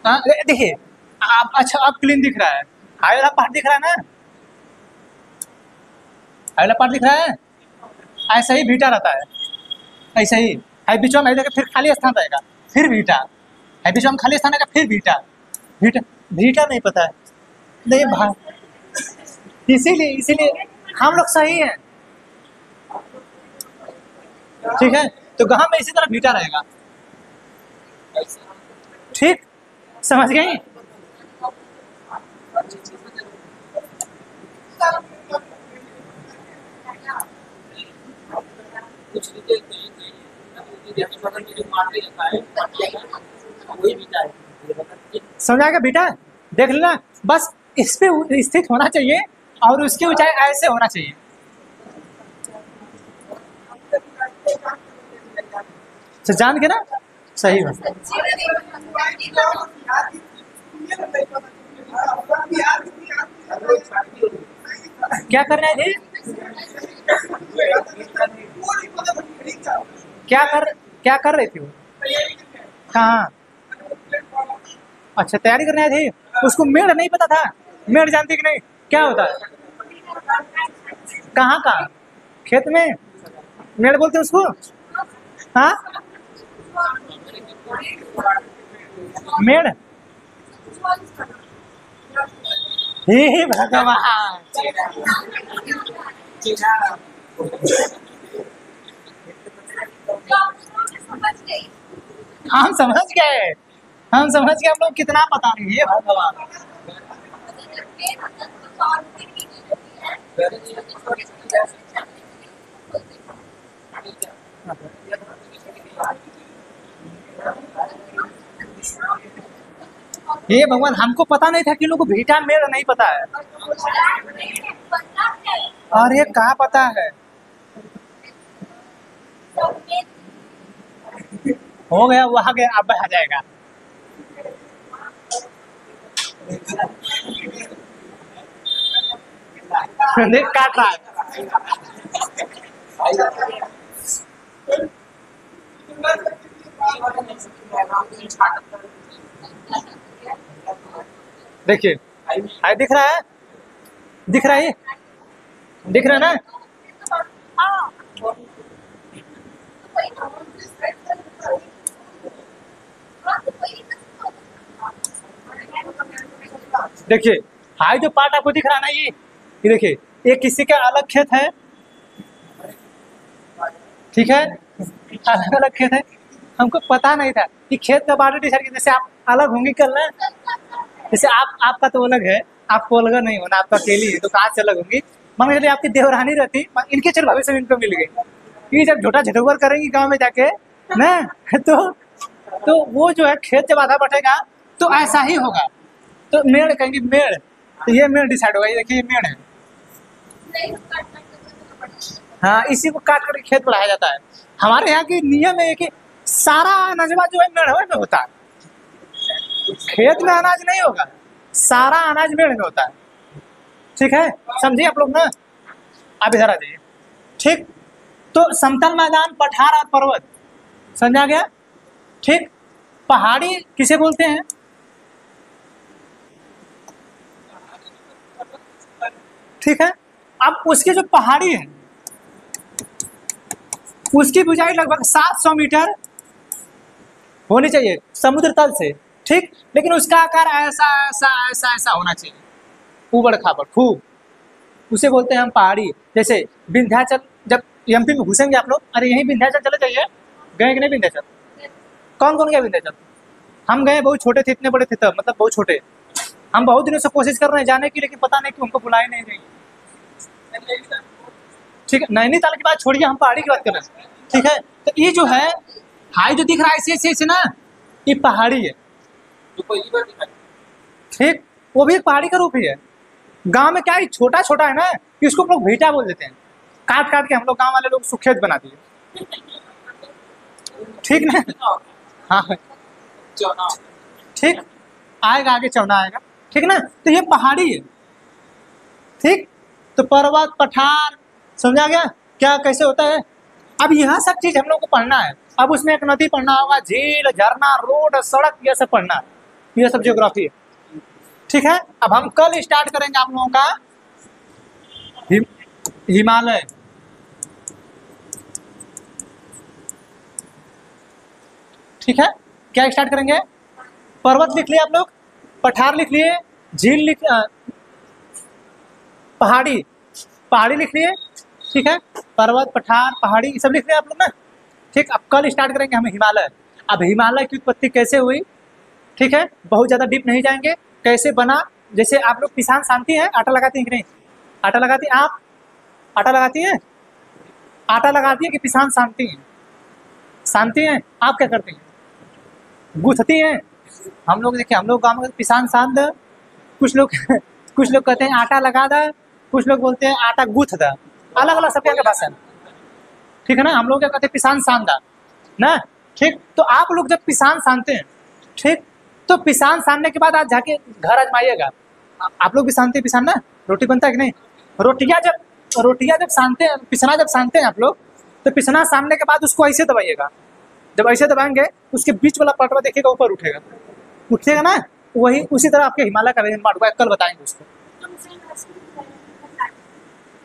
हाँ देखिए आप, अच्छा आप क्लीन दिख रहा है, हाई वाला पार्ट दिख रहा है ना, हाई वाला पार्ट दिख रहा है, ऐसा ही भीटा रहता है, ऐसा ही। हाई बीच में देखिए फिर खाली स्थान रहेगा, फिर भीटा, हाई बीच में खाली स्थान रहेगा, फिर भीटा, भीटा भीटा नहीं पता है नहीं भाई, इसीलिए हम लोग सही हैं, ठीक है। तो गाँव में इसी तरह भीटा रहेगा, ठीक, समझ गई? समझाएगा बेटा, देख लेना बस, इस पे स्थित होना चाहिए और उसकी ऊंचाई ऐसे होना चाहिए। तो जान के ना सही बात। क्या कर रहे थे? क्या कर रही थी वो? कहाँ? अच्छा तैयारी करने आए थे। उसको मेड़ नहीं पता था? मेड़ जानती कि नहीं क्या होता है? कहाँ का? खेत में मेड़ बोलते हैं उसको। हाँ मेड़, हे भगवान, हम समझ गए। हम समझ के हम लोग कितना पता नहीं है भगवान। ये भगवान हमको पता नहीं था कि लोगों को भीटा मेड़ नहीं पता है। और ये कहाँ पता है? हो गया, वो आ गया, अब आ जाएगा। देख काट रहा है। देखिए, है दिख रहा है, दिख रहा है, दिख रहा है ना? देखिए, हाई जो पार्ट आपको दिख रहा है ना, ये देखिए, ये किसी का अलग खेत है, ठीक है, अलग अलग खेत है। हमको पता नहीं था कि खेत का बाउंड्री डिसाइड किया। जैसे आप अलग होंगे कल ना, जैसे आपका तो अलग है, आपको अलग नहीं होना, आपका अकेली है, तो कहाँ से अलग होंगी? मान लीजिए आपकी देवरानी रहती, इनके चल भविष्य में इनको मिल गई, ये जब झोटा झटोबर करेंगी गाँव में जाके ना, तो वो जो है खेत जब आधा बटेगा तो ऐसा ही होगा। तो मेड़ कहेंगे, मेड़, तो ये मेड़ डिसाइड होगा। ये देखिए, ये मेड़ है, हाँ, इसी को काट कर खेत बढ़ाया जाता है। हमारे यहाँ की नियम है कि सारा अनाजवा जो है मेढ़वे में होता है, खेत में अनाज नहीं होगा, सारा अनाज मेढ़ में होता है। ठीक है, समझिए आप लोग ना? आप इधर आ जाइए। ठीक, तो समतल मैदान, पठार और पर्वत समझा गया। ठीक, पहाड़ी किसे बोलते हैं? ठीक है, अब उसकी जो पहाड़ी है उसकी ऊंचाई लगभग 700 मीटर होनी चाहिए समुद्र तल से। ठीक, लेकिन उसका आकार ऐसा ऐसा ऐसा ऐसा होना चाहिए, ऊबड़ खाबड़ खूब, उसे बोलते हैं हम पहाड़ी। जैसे विंध्याचल, जब एमपी में घुसेंगे आप लोग, अरे यहीं विंध्याचल चले जाइए, गए कि नहीं विंध्याचल? कौन कौन गया विंध्याचल? हम गए, बहुत छोटे थे, इतने बड़े थे तब, मतलब बहुत छोटे। हम बहुत दिनों से कोशिश कर रहे हैं जाने की, लेकिन पता नहीं कि उनको बुलाए नहीं गई। ठीक है, नैनीताल की बात छोड़िए, हम पहाड़ी की बात कर रहे हैं। ठीक है, तो ये जो है हाई जो दिख रहा है ऐसे ऐसे ना, ये पहाड़ी है। ठीक, वो भी एक पहाड़ी का रूप ही है। गांव में क्या है, छोटा छोटा है ना, कि उसको लोग भीटा बोल देते हैं, काट काट के हम लोग गांव वाले लोग सुखेत बना दिए। ठीक ना? हाँ, ठीक, आएगा आगे, चौना आएगा। ठीक ना? तो ये पहाड़ी है। ठीक, तो पर्वत, पठार, समझा गया क्या कैसे होता है? अब यह सब चीज हम लोग को पढ़ना है। अब उसमें एक नदी पढ़ना होगा, झील, झरना, रोड, सड़क, यह सब पढ़ना है, यह सब ज्योग्राफी है। ठीक है, अब हम कल स्टार्ट करेंगे आप लोगों का हिमालय। ठीक है, क्या स्टार्ट करेंगे? पर्वत लिख लिए आप लोग, पठार लिख लिए, झील लिख, पहाड़ी, पहाड़ी लिख लिए। ठीक है, पर्वत, पठार, पहाड़ी सब लिख लिए आप लोग ना। ठीक, अब कल स्टार्ट करेंगे हम हिमालय। अब हिमालय की उत्पत्ति कैसे हुई, ठीक है, बहुत ज़्यादा डीप नहीं जाएंगे, कैसे बना। जैसे आप लोग पिसान शांति हैं, आटा लगाती हैं कि नहीं? आटा लगाती हैं आप? आटा लगाती हैं? आटा लगाती है कि पिसान शांति हैं? शांति हैं। आप क्या करती हैं? गूंथती हैं। हम लोग देखिए, हम लोग गाँव में पिसान शांत, कुछ लोग कुछ लोग कहते हैं आटा लगा दा, कुछ लोग बोलते हैं आटा गूंथ दा, अलग अलग सबके यहाँ भाषा है। ठीक है ना? हम लोग क्या कहते हैं, पिसान शानदा ना। ठीक, तो आप लोग जब पिसान शानते हैं, ठीक, तो पिसान शानने के बाद आप जाके घर आजमाइएगा। आप लोग भी शानते हैं पिसान ना, रोटी बनता है कि नहीं? रोटियां जब शानते हैं, पिसना जब शानते हैं आप लोग, तो पिसना शानने के बाद उसको ऐसे दबाइएगा। जब ऐसे दबाएंगे, उसके बीच वाला पटवा देखिएगा ऊपर उठेगा ना, वही उसी तरह आपके हिमालय का वजन पार्ट, कल बताएंगे उसको।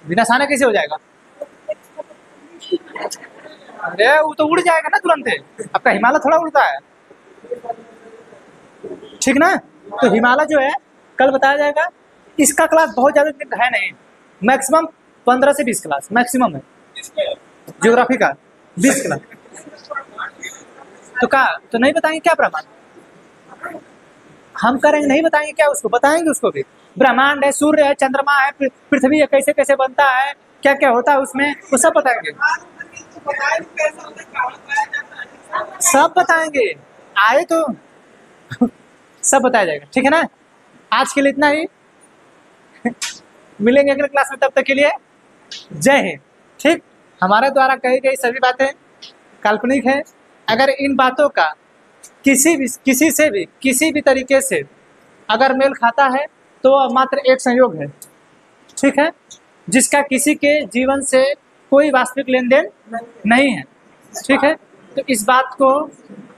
बिना साने कैसे हो जाएगा? अरे वो तो उड़ जाएगा ना तुरंत है, आपका हिमालय थोड़ा उड़ता है। ठीक ना? तो हिमालय जो है कल बताया जाएगा। इसका क्लास बहुत ज़्यादा है नहीं, मैक्सिमम 15 से 20 क्लास मैक्सिमम है ज्योग्राफी का, 20 क्लास। तो नहीं बताएंगे क्या प्रमाण? हम करेंगे, नहीं बताएंगे क्या उसको, बताएंगे उसको भी। ब्रह्मांड है, सूर्य है, चंद्रमा है, पृथ्वी है, कैसे कैसे बनता है, क्या क्या होता है उसमें, वो सब बताएंगे। सब बताएंगे, आए तो सब बताया जाएगा, ठीक है ना। आज के लिए इतना ही, मिलेंगे अगले क्लास में, तब तक के लिए जय हिंद। ठीक, हमारे द्वारा कही गई सभी बातें काल्पनिक है। अगर इन बातों का किसी से भी किसी भी तरीके से अगर मेल खाता है तो वह मात्र एक संयोग है, ठीक है, जिसका किसी के जीवन से कोई वास्तविक लेन देन नहीं है, ठीक है। तो इस बात को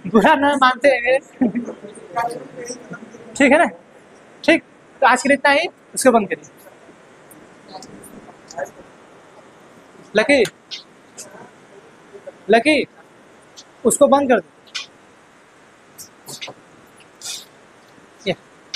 बुरा न मानते हुए ठीक है ना। ठीक, तो आज के लिए इतना ही, उसको बंद करिए। लकी, लकी, उसको बंद कर दो।